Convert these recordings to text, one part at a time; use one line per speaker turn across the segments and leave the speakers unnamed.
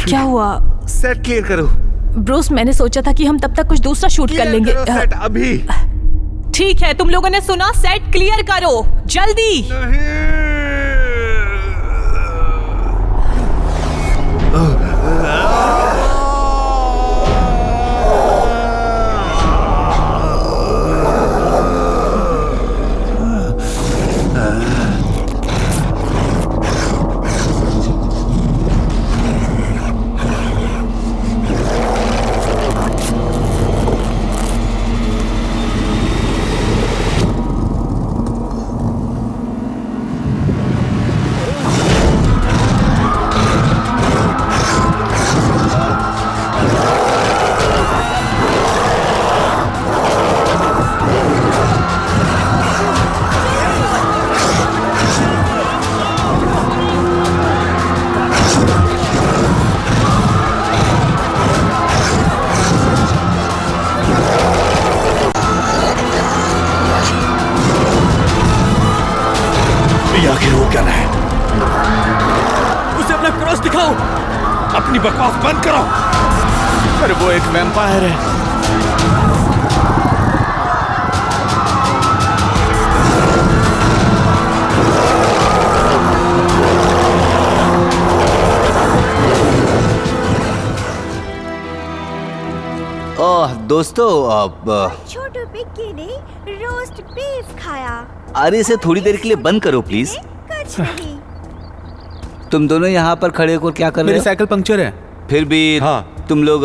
क्या हुआ?
Set clear करो।
ब्रूस, मैंने सोचा था कि हम तब तक कुछ दूसरा शूट कर लेंगे।
सेट अभी।
ठीक है, तुम लोगों ने सुना, सेट क्लियर करो जल्दी।
आखिर वो क्या है? उसे अपना क्रॉस दिखाओ। अपनी बकवास बंद करो। अरे वो एक वैम्पायर है।
दोस्तों,
छोटू पिक्की ने रोस्ट बीफ खाया।
अरे इसे थोड़ी देर के लिए बंद करो प्लीज।
कुछ नहीं।
तुम दोनों यहाँ पर खड़े होकर क्या कर रहे हो?
मेरी साइकिल पंक्चर है।
फिर भी
हाँ।
तुम लोग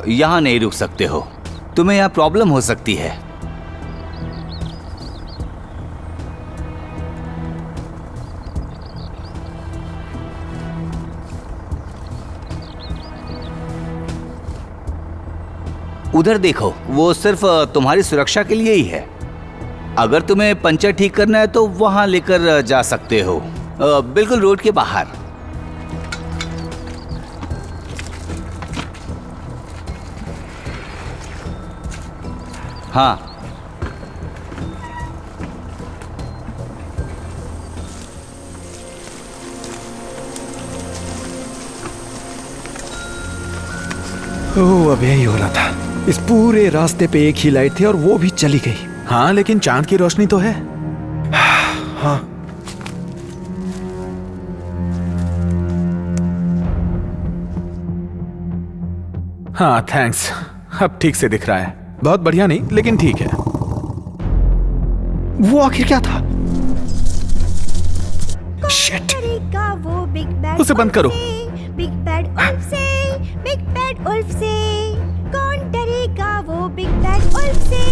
यहाँ नहीं रुक सकते हो। तुम्हें यहाँ प्रॉब्लम हो सकती है। उधर देखो, वो सिर्फ तुम्हारी सुरक्षा के लिए ही है। अगर तुम्हें पंचर ठीक करना है तो वहां लेकर जा सकते हो, बिल्कुल रोड के बाहर। हाँ,
ओह, अब यही हो रहा था। इस पूरे रास्ते पे एक ही लाइट थी और वो भी चली गई।
हाँ, लेकिन चांद की रोशनी तो है।
हाँ,
हाँ थैंक्स, अब ठीक से दिख रहा है। बहुत बढ़िया नहीं, लेकिन ठीक है।
वो आखिर क्या था? शिट।
करेगा वो बिग बैड
उसे बंद करो।
बिग बैड उल्फ से, बिग बैड उल्फ से। कौन डरेगा वो बिग बैड उल्फ से?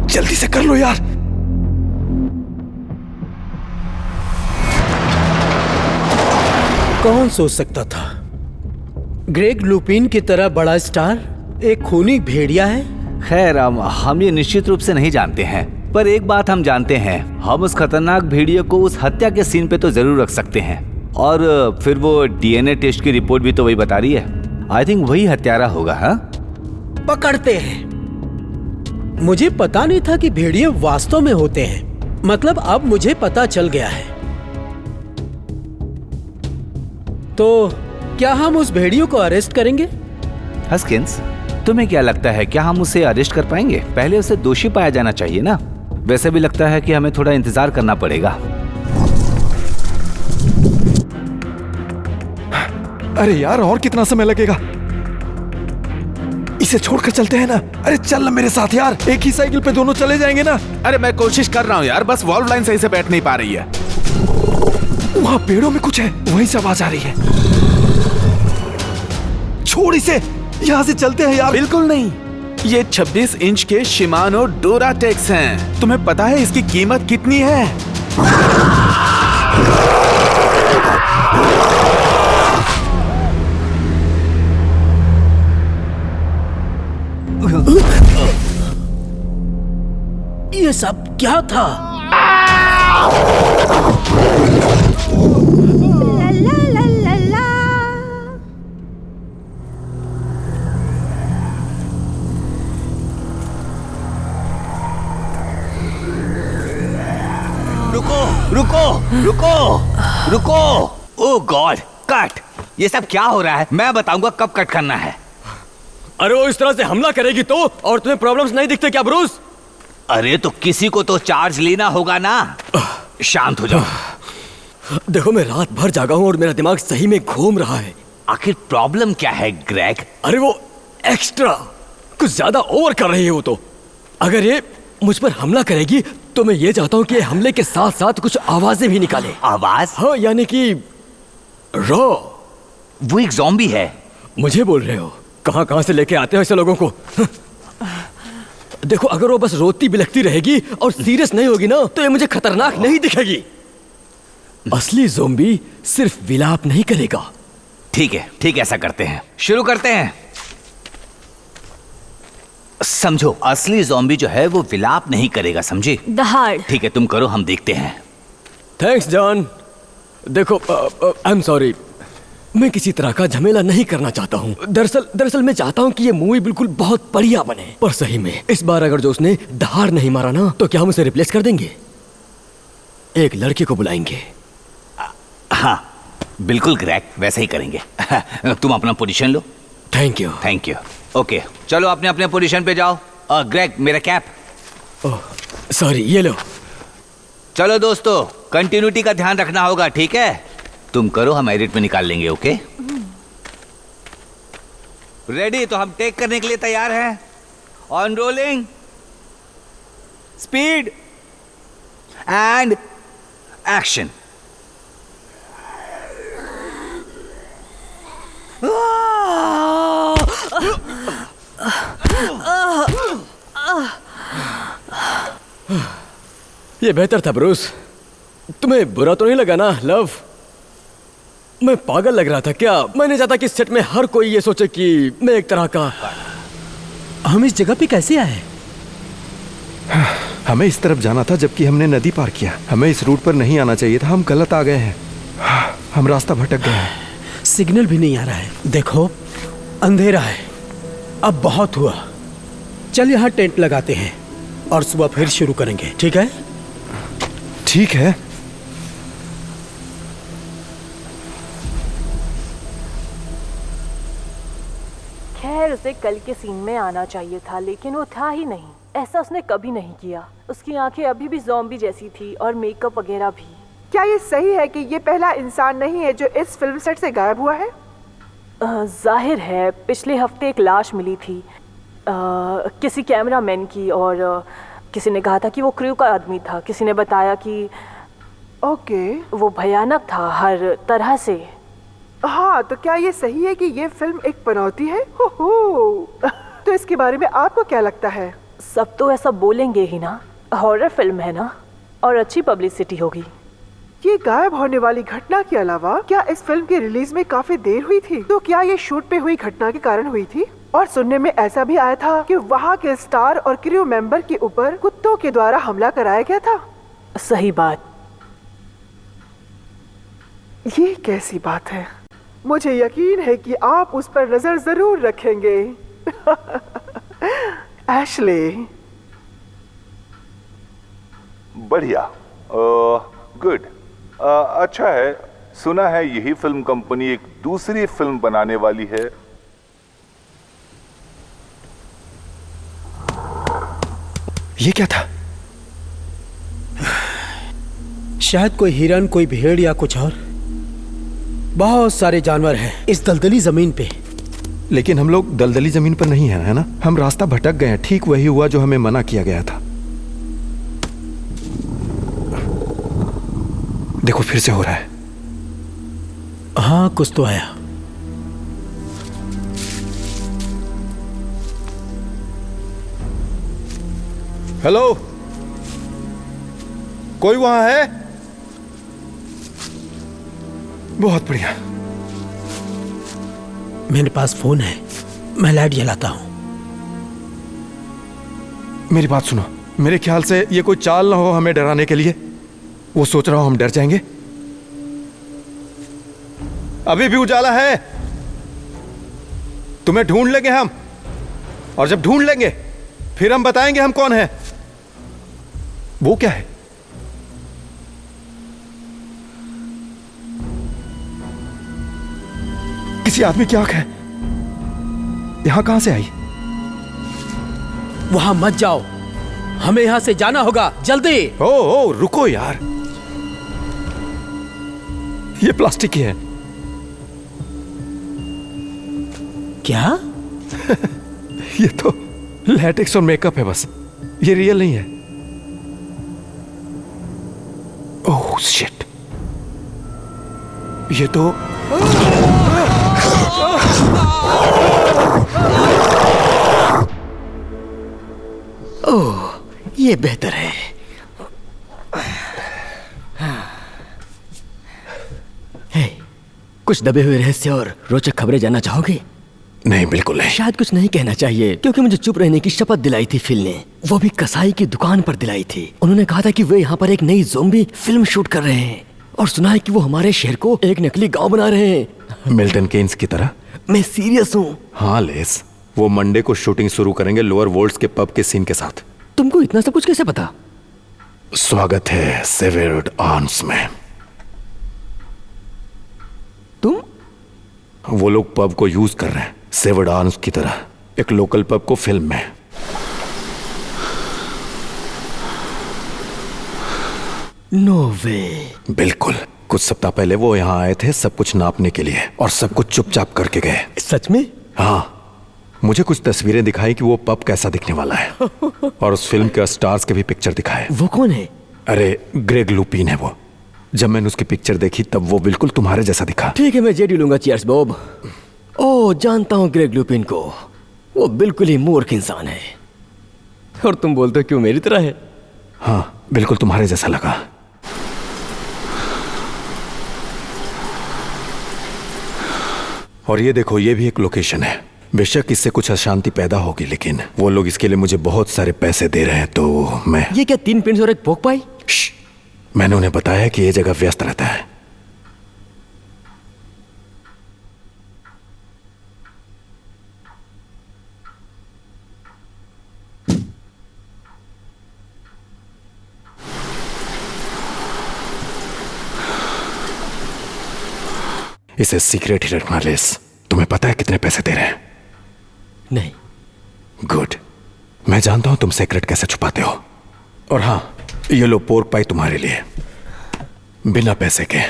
जल्दी से कर लो यार।
कौन सोच सकता था ग्रेग लुपिन की तरह बड़ा स्टार एक खूनी भेड़िया है।
खैर हम ये निश्चित रूप से नहीं जानते हैं, पर एक बात हम जानते हैं, हम उस खतरनाक भेड़िए को उस हत्या के सीन पे तो जरूर रख सकते हैं। और फिर वो डीएनए टेस्ट की रिपोर्ट भी तो वही बता रही है। आई थिंक वही हत्यारा होगा। हाँ,
पकड़ते हैं। मुझे पता नहीं था कि भेड़िए वास्तव में होते हैं। मतलब अब मुझे पता चल गया है। तो क्या हम उस भेड़ियों को अरेस्ट करेंगे?
हस्किंस, तुम्हें क्या लगता है, क्या हम उसे अरेस्ट कर पाएंगे? पहले उसे दोषी पाया जाना चाहिए ना। वैसे भी लगता है कि हमें थोड़ा इंतजार करना पड़ेगा।
अरे यार, और कितना समय लगेगा? इसे छोड़कर चलते हैं ना। अरे चल ना मेरे साथ यार, एक ही साइकिल पे दोनों चले जाएंगे ना।
अरे मैं कोशिश कर रहा हूँ यार, बस वॉल्व लाइन सही से बैठ नहीं पा रही है।
वहाँ पेड़ों में कुछ है, वहीं से आवाज आ रही है। छोड़ इसे, यहाँ से चलते हैं यार।
बिल्कुल नहीं, ये 26 इंच के शिमानो डोराटेक्स हैं। तुम्हें पता है इसकी कीमत कितनी है?
ये सब क्या था?
ला ला ला ला ला।
रुको रुको रुको रुको। ओ गॉड, कट। ये सब क्या हो रहा है? मैं बताऊंगा कब कट करना है।
अरे वो इस तरह से हमला करेगी तो, और तुम्हें प्रॉब्लम्स नहीं दिखते क्या ब्रूस?
अरे तो किसी को तो चार्ज लेना होगा ना। शांत हो जाओ।
देखो मैं रात भर जागा हूँ और मेरा दिमाग सही में घूम रहा है।
आखिर प्रॉब्लम क्या है ग्रेग?
अरे वो एक्स्ट्रा कुछ ज्यादा ओवर कर रही है वो तो। अगर ये मुझ पर हमला करेगी तो मैं ये चाहता हूँ कि हमले के साथ साथ कुछ आवाजें भी निकाले।
आवाज?
हाँ, यानी कि रॉ।
वो एक ज़ॉम्बी है।
मुझे बोल रहे हो? कहाँ से लेके आते हो ऐसे लोगों को? देखो अगर वो बस रोती बिलखती रहेगी और सीरियस नहीं होगी ना तो ये मुझे खतरनाक नहीं दिखेगी। असली ज़ॉम्बी सिर्फ विलाप नहीं करेगा।
ठीक है, ऐसा करते हैं। शुरू करते हैं। समझो, असली ज़ॉम्बी जो है वो विलाप नहीं करेगा, समझे?
दहाड़।
ठीक है, तुम करो, हम देखते हैं।
Thanks John. देखो आई एम सॉरी, मैं किसी तरह का झमेला नहीं करना चाहता हूँ। दरअसल मैं चाहता हूँ कि ये मूवी बिल्कुल बहुत बढ़िया बने। पर सही में इस बार अगर जो उसने दहाड़ नहीं मारा ना तो क्या हम उसे रिप्लेस कर देंगे? एक लड़के को बुलाएंगे।
हाँ बिल्कुल ग्रेग, वैसा ही करेंगे। तुम अपना position low.
Thank you.
Thank you. Okay, चलो अपने अपने पोजीशन पे जाओ। ग्रेग, मेरा कैप।
सॉरी, ये लो।
चलो दोस्तों, कंटिन्यूटी का ध्यान रखना होगा, ठीक है? तुम करो, हम एडिट में निकाल लेंगे। Okay ready? तो हम टेक करने के लिए तैयार हैं। On rolling, speed and action.
ये बेहतर था ब्रूस। तुम्हें बुरा तो नहीं लगा ना लव? मैं पागल लग रहा था क्या? मैं नहीं चाहता कि सेट में हर कोई ये सोचे कि मैं एक तरह का।
हम इस जगह पे कैसे आए?
हमें इस तरफ जाना था जबकि हमने नदी पार किया। हमें इस रूट पर नहीं आना चाहिए था। हम गलत आ गए हैं। हम रास्ता भटक गए हैं।
सिग्नल भी नहीं आ रहा है। देखो अंधेरा है। अब बहुत हुआ। चल यहाँ टेंट लगाते हैं और सुबह फिर शुरू करेंगे, ठीक है?
ठीक है।
खैर उसे कल के सीन में आना चाहिए था, लेकिन वो था ही नहीं। ऐसा उसने कभी नहीं किया। उसकी आंखें अभी भी ज़ॉम्बी जैसी थी और मेकअप वगैरह भी।
क्या ये सही है कि ये पहला इंसान नहीं है जो इस फिल्म सेट से गायब हुआ है?
जाहिर है, पिछले हफ्ते एक लाश मिली थी किसी कैमरामैन की, और किसी ने कहा था कि वो क्रू का आदमी था। किसी ने बताया कि
ओके,
वो भयानक था हर तरह से।
हाँ, तो क्या ये सही है कि ये फिल्म एक पनौती है? हो। तो इसके बारे में आपको क्या लगता है?
सब तो ऐसा बोलेंगे ही ना। हॉरर फिल्म है ना, और अच्छी पब्लिसिटी होगी।
ये गायब होने वाली घटना के अलावा क्या इस फिल्म की रिलीज में काफी देर हुई थी? तो क्या ये शूट पे हुई घटना के कारण हुई थी? और सुनने में ऐसा भी आया था कि वहाँ के स्टार और क्रू मेंबर के ऊपर कुत्तों के द्वारा हमला कराया गया था।
सही बात।
ये कैसी बात है? मुझे यकीन है कि आप उस पर नजर जरूर रखेंगे। एशले।
बढ़िया, गुड। अच्छा है। सुना है यही फिल्म कंपनी एक दूसरी फिल्म बनाने वाली है।
ये क्या था?
शायद कोई हिरन, कोई भेड़ या कुछ और। बहुत सारे जानवर हैं इस दलदली जमीन पे।
लेकिन हम लोग दलदली जमीन पर नहीं है ना? हम रास्ता भटक गए हैं। ठीक वही हुआ जो हमें मना किया गया था। देखो फिर से हो रहा है।
हाँ, कुछ तो आया।
हेलो, कोई वहां है?
बहुत बढ़िया।
मेरे पास फोन है, मैं लाइट जलाता हूँ।
मेरी बात सुनो। मेरे ख्याल से ये कोई चाल ना हो हमें डराने के लिए। वो सोच रहा हूं हम डर जाएंगे। अभी भी उजाला है, तुम्हें ढूंढ लेंगे हम, और जब ढूंढ लेंगे फिर हम बताएंगे हम कौन है। वो क्या है? किसी आदमी की आंख है। यहां कहां से आई?
वहां मत जाओ, हमें यहां से जाना होगा, जल्दी।
ओ रुको यार, ये प्लास्टिक की है।
क्या?
ये तो लैटेक्स और मेकअप है बस, ये रियल नहीं है। ओह शिट, ये तो
ओह, ये बेहतर है। हे, कुछ दबे हुए रहस्य और रोचक खबरें जानना चाहोगे?
नहीं, बिल्कुल नहीं।
शायद कुछ नहीं कहना चाहिए, क्योंकि मुझे चुप रहने की शपथ दिलाई थी फिल ने, वो भी कसाई की दुकान पर दिलाई थी। उन्होंने कहा था कि वे यहाँ पर एक नई ज़ोंबी फिल्म शूट कर रहे हैं, और सुना है कि वो हमारे शहर को एक नकली गांव बना रहे हैं।
मिल्टन केन्स की तरह?
मैं सीरियस हूँ।
हाँ लेस, वो मंडे को शूटिंग शुरू करेंगे लोअर वोल्ट्स के पब के सीन के साथ।
तुमको इतना सब कुछ कैसे पता?
स्वागत है सेवर्ड आर्म्स में।
तुम?
वो लोग पब को यूज कर रहे हैं सेवर्ड आर्म्स की तरह, एक लोकल पब को फिल्म में।
नो वे।
बिल्कुल, कुछ सप्ताह पहले वो यहाँ आए थे सब कुछ नापने के लिए, और सब कुछ चुपचाप करके गए।
सच में?
हाँ, मुझे कुछ तस्वीरें दिखाई कि वो पब कैसा दिखने वाला है, और उस फिल्म के स्टार्स के भी पिक्चर दिखाए।
वो कौन है?
अरे ग्रेग लुपीन है वो। जब मैंने उसकी पिक्चर देखी तब वो बिल्कुल तुम्हारे जैसा दिखा।
ठीक है, मैं जेडी लूंगा। Cheers Bob. ओह, जानता हूँ ग्रेग लुपिन को, वो बिल्कुल ही मूर्ख इंसान है। और तुम बोलते हो क्यों मेरी तरह है?
हाँ, बिल्कुल तुम्हारे जैसा लगा। और ये देखो, ये भी एक लोकेशन है। बेशक इससे कुछ अशांति पैदा होगी, लेकिन वो लोग इसके लिए मुझे बहुत सारे पैसे दे रहे हैं, तो मैं...
ये क्या 3 पिंस और एक पोक पाई?
मैंने उन्हें बताया कि ये जगह व्यस्त रहता है। इसे सीक्रेट ही रखना लेस। तुम्हें पता है कितने पैसे दे रहे हैं?
नहीं।
गुड, मैं जानता हूं तुम सीक्रेट कैसे छुपाते हो। और हाँ, ये लो पोर्क पाई तुम्हारे लिए, बिना पैसे के।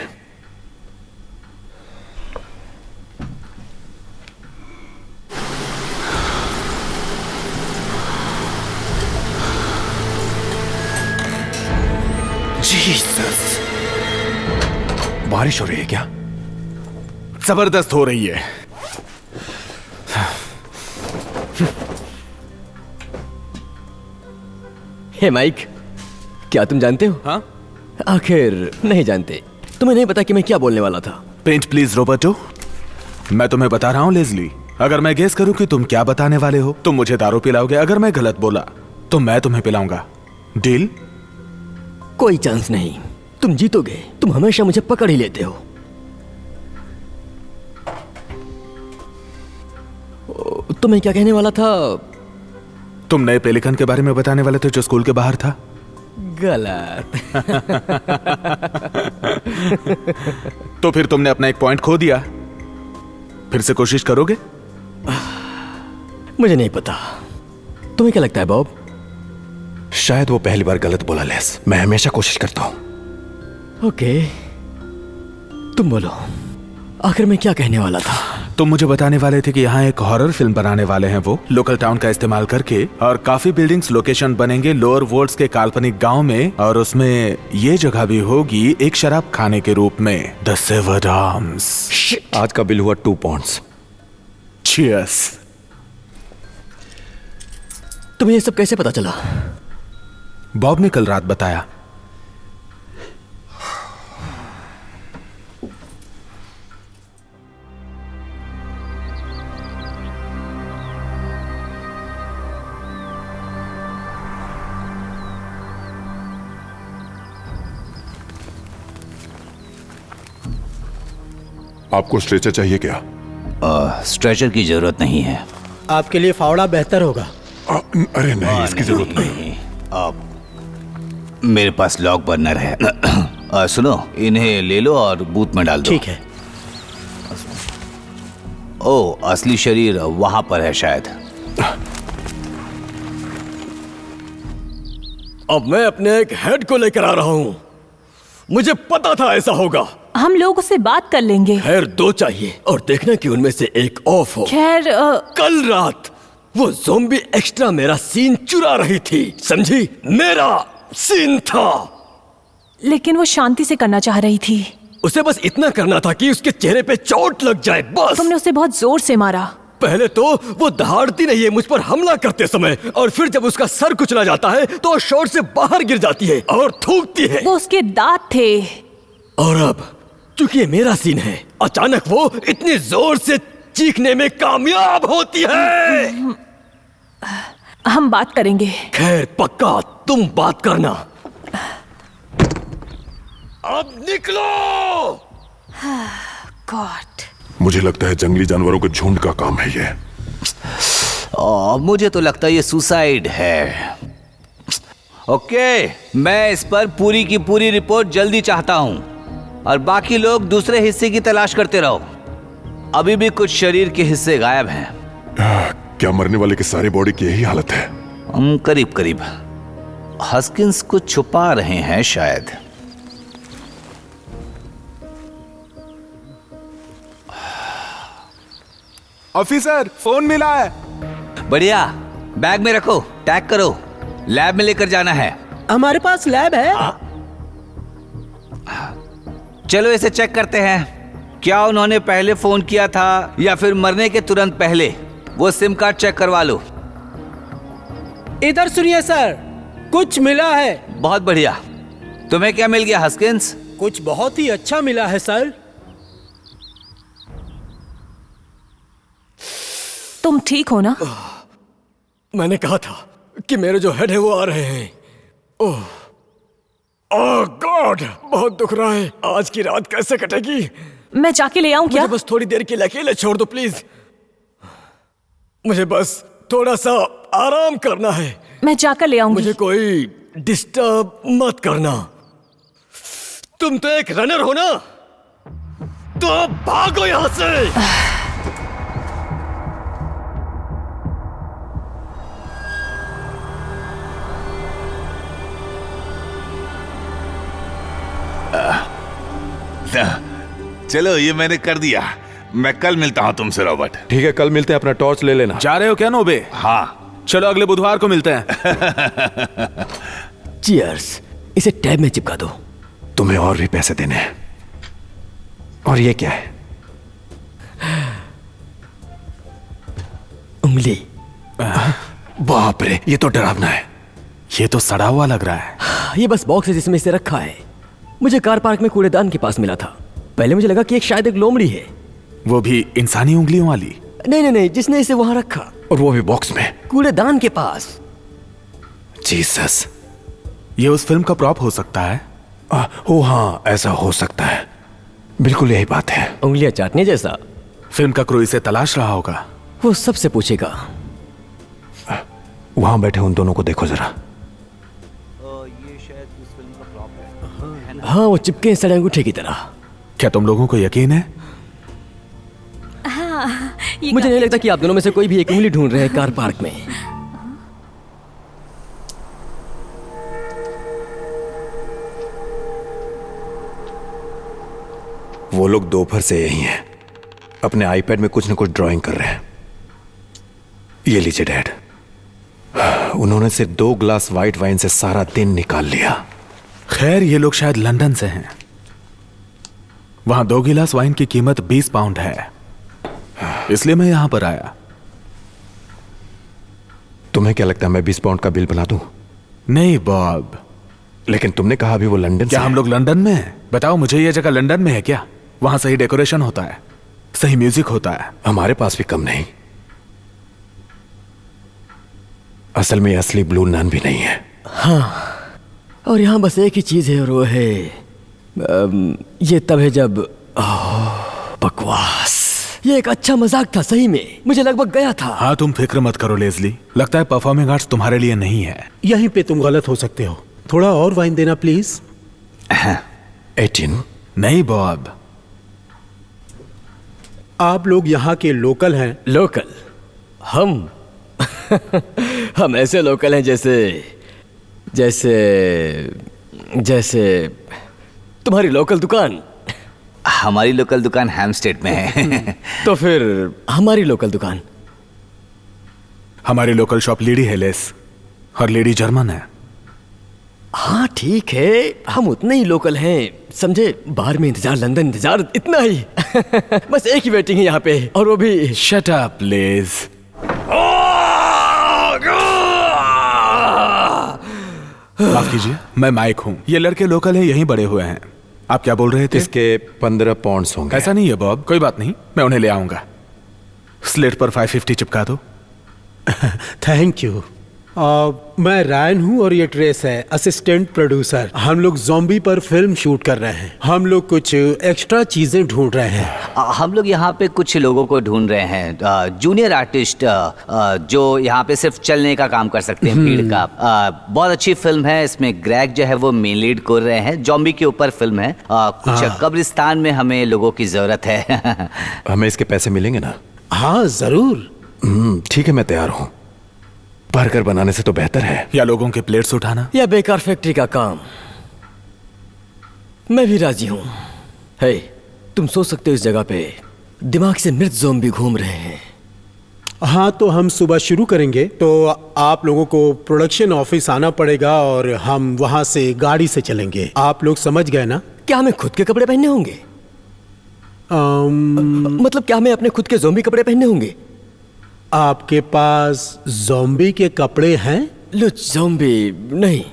जीसस, बारिश हो रही है क्या?
जबरदस्त हो रही है।
हे माइक, क्या तुम जानते हो?
हाँ?
आखिर नहीं जानते? तुम्हें नहीं पता कि मैं क्या बोलने वाला था?
Paint please Roberto. मैं तुम्हें बता रहा हूँ लेज़ली, अगर मैं गेस करूं कि तुम क्या बताने वाले हो, तुम मुझे दारू पिलाओगे। अगर मैं गलत बोला तो मैं तुम्हें पिलाऊंगा। डील?
कोई चांस नहीं, तुम जीतोगे। तुम हमेशा मुझे पकड़ ही लेते हो। तो मैं क्या कहने वाला था?
तुम नए पेलिकन के बारे में बताने वाले थे जो स्कूल के बाहर था।
गलत।
तो फिर तुमने अपना एक पॉइंट खो दिया। फिर से कोशिश करोगे?
मुझे नहीं पता, तुम्हें क्या लगता है बॉब?
शायद वो पहली बार गलत बोला लेस। मैं हमेशा कोशिश करता हूं।
ओके, तुम बोलो, आखिर मैं क्या कहने वाला था?
तुम मुझे बताने वाले थे कि यहाँ एक हॉरर फिल्म बनाने वाले हैं वो, लोकल टाउन का इस्तेमाल करके, और काफी बिल्डिंग्स लोकेशन बनेंगे लोअर वोल्ट्स के काल्पनिक गांव में, और उसमें ये जगह भी होगी एक शराब खाने के रूप में, द सेवर्ड आर्म्स।
आज का बिल हुआ 2 पाउंड्स।
चीयर्स।
तुम्हें ये सब कैसे पता चला?
बॉब ने कल रात बताया।
आपको स्ट्रेचर चाहिए क्या?
स्ट्रेचर की जरूरत नहीं है।
आपके लिए फावड़ा बेहतर होगा।
अरे नहीं, इसकी जरूरत नहीं।
मेरे पास लॉक बर्नर है। सुनो, इन्हें ले लो और बूथ में डाल दो।
ठीक है।
ओ, असली शरीर वहां पर है शायद।
अब मैं अपने एक हेड को लेकर आ रहा हूं। मुझे पता था ऐसा होगा।
हम लोग उससे बात कर लेंगे।
खैर 2 चाहिए और देखना कि उनमें से एक ऑफ हो।
खैर
कल रात वो ज़ोंबी एक्स्ट्रा मेरा सीन चुरा रही थी, समझी? मेरा सीन था।
लेकिन वो शांति से करना चाह रही थी।
उसे बस इतना करना था कि उसके चेहरे पे चोट लग जाए, बस।
तुमने उसे बहुत जोर से मारा।
पहले तो वो दहाड़ती नहीं है मुझ पर हमला करते समय, और फिर जब उसका सर कुचला जाता है तो शॉट से बाहर गिर जाती है और थूकती है।
वो उसके दांत थे।
और अब चूंकि ये मेरा सीन है, अचानक वो इतनी जोर से चीखने में कामयाब होती है।
हम बात करेंगे।
खैर पक्का तुम बात करना। अब निकलो।
गॉड।
मुझे लगता है जंगली जानवरों के झुंड का काम है ये।
मुझे तो लगता है ये सुसाइड है। ओके, मैं इस पर पूरी की पूरी रिपोर्ट जल्दी चाहता हूं, और बाकी लोग दूसरे हिस्से की तलाश करते रहो। अभी भी कुछ शरीर के हिस्से गायब हैं।
क्या मरने वाले की सारी बॉडी की यही हालत है?
करीब करीब। हस्किंस कुछ छुपा रहे हैं शायद।
ऑफिसर, फोन मिला है।
बढ़िया, बैग में रखो, टैग करो, लैब में लेकर जाना है।
हमारे पास लैब है।
चलो इसे चेक करते हैं। क्या उन्होंने पहले फोन किया था या फिर मरने के तुरंत पहले? वो सिम कार्ड चेक करवा लो।
इधर सुनिए सर, कुछ मिला है।
बहुत बढ़िया। तुम्हें क्या मिल गया हस्किंस?
कुछ बहुत ही अच्छा मिला है सर।
तुम ठीक हो ना?
मैंने कहा था कि मेरे जो हेड है वो आ रहे हैं। ओह गॉड, बहुत दुख रहा है। आज की रात कैसे कटेगी?
मैं जाके ले आऊं क्या?
मुझे बस थोड़ी देर के लिए अकेले छोड़ दो प्लीज। मुझे बस थोड़ा सा आराम करना है।
मैं जाकर ले आऊंगी।
मुझे कोई डिस्टर्ब मत करना। तुम तो एक रनर हो ना, तो भागो यहां से।
चलो, ये मैंने कर दिया। मैं कल मिलता हूँ तुमसे रॉबर्ट।
ठीक है, कल मिलते हैं। अपना टॉर्च ले लेना।
जा रहे हो क्या नोबे?
हाँ।
चलो अगले बुधवार को मिलते हैं।
चीयर्स। इसे टैब में चिपका दो।
तुम्हें और भी पैसे देने हैं। और ये क्या है?
उंगली।
बाप रे, ये तो डरावना है।
ये तो सड़ा हुआ लग रहा है।
ये बस बॉक्स है जिसमें इसे रखा है। मुझे कार पार्क में कूड़ेदान के पास मिला था। पहले मुझे लगा कि शायद एक लोमड़ी है।
वो भी इंसानी उंगलियों वाली?
नहीं, जिसने इसे वहां रखा।
और वो भी बॉक्स में,
कूड़ेदान के पास।
जीसस,
ये उस फिल्म का प्रॉप हो सकता है।
ओ हाँ, ऐसा हो सकता है। बिल्कुल यही बात है।
उंगलियां चाटने जैसा।
फिल्म का क्रू इसे तलाश रहा होगा।
वो सबसे पूछेगा।
वहां बैठे उन दोनों को देखो जरा।
ये शायद उस फिल्म का प्रॉप है।
हाँ, वो चिपके सड़े अंगूठे की तरह।
क्या तुम लोगों को यकीन है?
हाँ,
मुझे नहीं लगता कि आप दोनों में से कोई भी एक उंगली ढूंढ रहे हैं कार पार्क में।
वो लोग दोपहर से यही हैं। अपने आईपैड में कुछ न कुछ ड्राइंग कर रहे हैं। ये लीजिए डैड। उन्होंने सिर्फ 2 ग्लास व्हाइट वाइन से सारा दिन निकाल लिया।
खैर, ये लोग शायद लंदन से हैं। वहां 2 गिलास वाइन की कीमत 20 पाउंड है, इसलिए मैं यहां पर आया।
तुम्हें क्या लगता है मैं 20 पाउंड का बिल बना दूं?
नहीं बॉब।
लेकिन तुमने कहा अभी वो लंदन
क्या
से
हम लोग लंदन में हैं? बताओ मुझे, ये जगह लंदन में है क्या? वहां सही डेकोरेशन होता है, सही म्यूजिक होता है।
हमारे पास भी कम नहीं। असल में असली ब्लू नन भी नहीं है।
हाँ, और यहाँ बस एक ही चीज है और वो है ये तब है जब बकवास। ये एक अच्छा मजाक था सही में, मुझे लगभग गया था।
हाँ तुम फिक्र मत करो लेज़ली, लगता है परफॉर्मिंग आर्ट्स तुम्हारे लिए नहीं है।
यहीं पे तुम गलत हो सकते हो। थोड़ा और वाइन देना प्लीज।
18।
नहीं बॉब,
आप लोग यहाँ के लोकल हैं?
लोकल? हम हम ऐसे लोकल हैं जैसे जैसे जैसे तुम्हारी लोकल दुकान।
हमारी लोकल दुकान हैमस्टेड में है।
तो फिर हमारी लोकल दुकान?
हमारी लोकल शॉप लेडी है लेस, और लेडी जर्मन है।
हाँ ठीक है, हम उतने ही लोकल हैं, समझे। बाहर में इंतजार, लंदन इंतजार, इतना ही। बस एक ही वेटिंग है यहाँ पे, और वो भी।
शट अप लेज। माफ कीजिए, मैं माइक हूँ। ये लड़के लोकल हैं, यहीं बड़े हुए हैं। आप क्या बोल रहे थे?
इसके 15 पाउंड्स होंगे।
ऐसा नहीं है बॉब, कोई बात नहीं, मैं उन्हें ले आऊंगा। स्लेट पर 550 चिपका दो।
Thank you. मैं रायन हूँ और ये ट्रेस है, असिस्टेंट प्रोड्यूसर। हम लोग ज़ॉम्बी पर फिल्म शूट कर रहे हैं। हम लोग कुछ एक्स्ट्रा चीजें ढूंढ रहे हैं।
हम लोग यहाँ पे कुछ लोगों को ढूंढ रहे हैं, जूनियर आर्टिस्ट जो यहाँ पे सिर्फ चलने का काम कर सकते हैं, भीड़ का। बहुत अच्छी फिल्म है, इसमें ग्रेग जो है वो मेन लीड कर रहे हैं। जॉम्बी के ऊपर फिल्म है। कुछ कब्रिस्तान में हमें लोगों की जरूरत है।
हमें इसके पैसे मिलेंगे ना?
हाँ जरूर।
ठीक है, मैं तैयार हूँ। बर्गर बनाने से तो बेहतर है।
या लोगों के प्लेट्स उठाना,
या बेकार फैक्ट्री का काम। मैं भी राजी हूं। हे, तुम सोच सकते हो इस जगह पे दिमाग से मृत ज़ॉम्बी घूम रहे हैं।
हाँ तो हम सुबह शुरू करेंगे, तो आप लोगों को प्रोडक्शन ऑफिस आना पड़ेगा और हम वहां से गाड़ी से चलेंगे। आप लोग समझ गए ना?
क्या हमें खुद के कपड़े पहनने होंगे? मतलब क्या हमें अपने खुद के ज़ॉम्बी कपड़े पहनने होंगे?
आपके पास ज़ॉम्बी के कपड़े हैं?
लो, ज़ॉम्बी नहीं।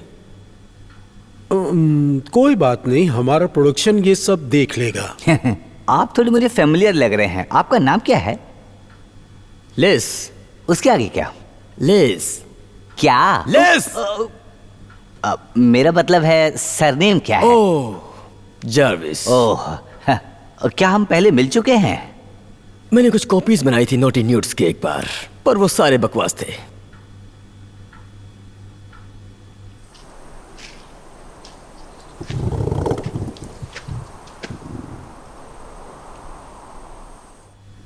कोई बात नहीं, हमारा प्रोडक्शन ये सब देख लेगा।
आप थोड़ी मुझे फेमिलियर लग रहे हैं। आपका नाम क्या है?
लेस।
उसके आगे क्या?
लेस।
क्या?
लेस।
मेरा मतलब है सरनेम क्या है?
ओह, जार्विस।
ओह, क्या हम पहले मिल चुके हैं?
मैंने कुछ कॉपीज बनाई थी नोटी न्यूट्स के एक बार, पर वो सारे बकवास थे।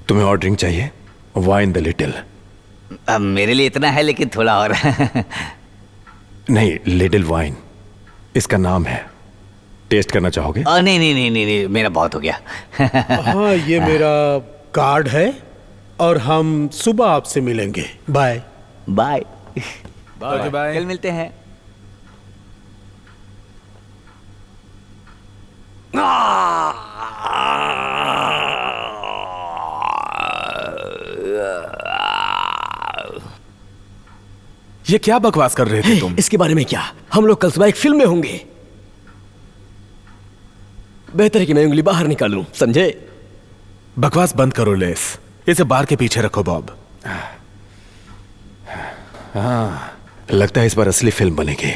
तुम्हें और ड्रिंक चाहिए? Wine the little.
मेरे लिए इतना है, लेकिन थोड़ा और।
नहीं, लिटिल वाइन इसका नाम है। टेस्ट करना चाहोगे?
नहीं नहीं नहीं नहीं, मेरा बहुत हो गया।
हाँ, ये मेरा कार्ड है और हम सुबह आपसे मिलेंगे। Bye
bye
bye.
कल मिलते हैं।
ये क्या बकवास कर रहे थे तुम?
इसके बारे में क्या? हम लोग कल सुबह एक फिल्म में होंगे। बेहतर है कि मैं उंगली बाहर निकालूं, समझे?
बकवास बंद करो लेस, इसे बार के पीछे रखो बॉब।
हाँ, लगता है इस बार असली फिल्म बनेगी।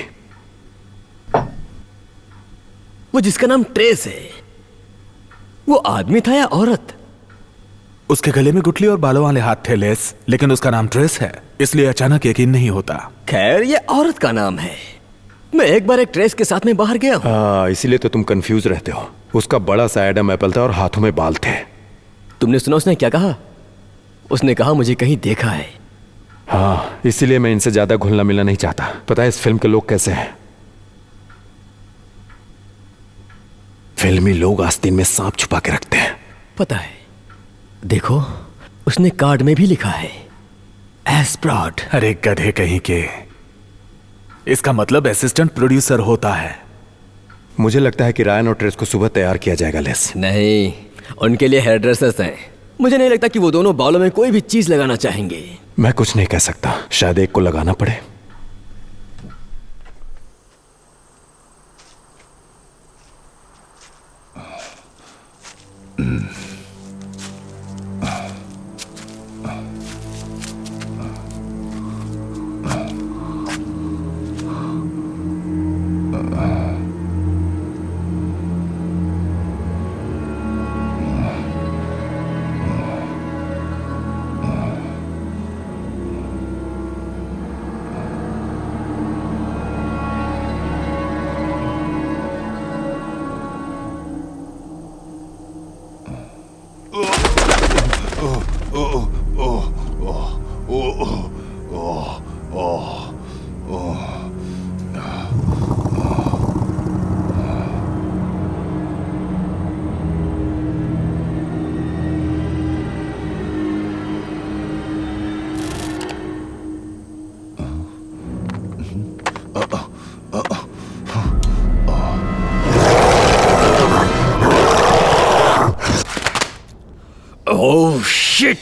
वो जिसका नाम ट्रेस है, वो आदमी था या औरत?
उसके गले में गुठली और बालों वाले हाथ थे लेस, लेकिन उसका नाम ट्रेस है, इसलिए अचानक यकीन नहीं होता।
खैर, ये औरत का नाम है। मैं एक बार एक ट्रेस के साथ में बाहर गया हूं।
हाँ, इसीलिए तो तुम कंफ्यूज रहते हो। उसका बड़ा सा एडम एप्पल था और हाथों में बाल थे।
तुमने सुना उसने क्या कहा? उसने कहा मुझे कहीं देखा है।
हाँ, इसीलिए मैं इनसे ज्यादा घुलना मिलना नहीं चाहता। पता है इस फिल्म के लोग कैसे हैं? फिल्मी लोग आस्तीन में सांप छुपा के रखते हैं।
पता है, देखो उसने कार्ड में भी लिखा है एस्प्रॉड।
अरे गधे कहीं के, इसका मतलब असिस्टेंट प्रोड्यूसर होता है।
मुझे लगता है कि रायन और ट्रेस को सुबह तैयार किया जाएगा लेस।
नहीं, उनके लिए हेयर ड्रेसर्स हैं। मुझे नहीं लगता कि वो दोनों बालों में कोई भी चीज लगाना चाहेंगे।
मैं कुछ नहीं कह सकता, शायद एक को लगाना पड़े।
Oh shit.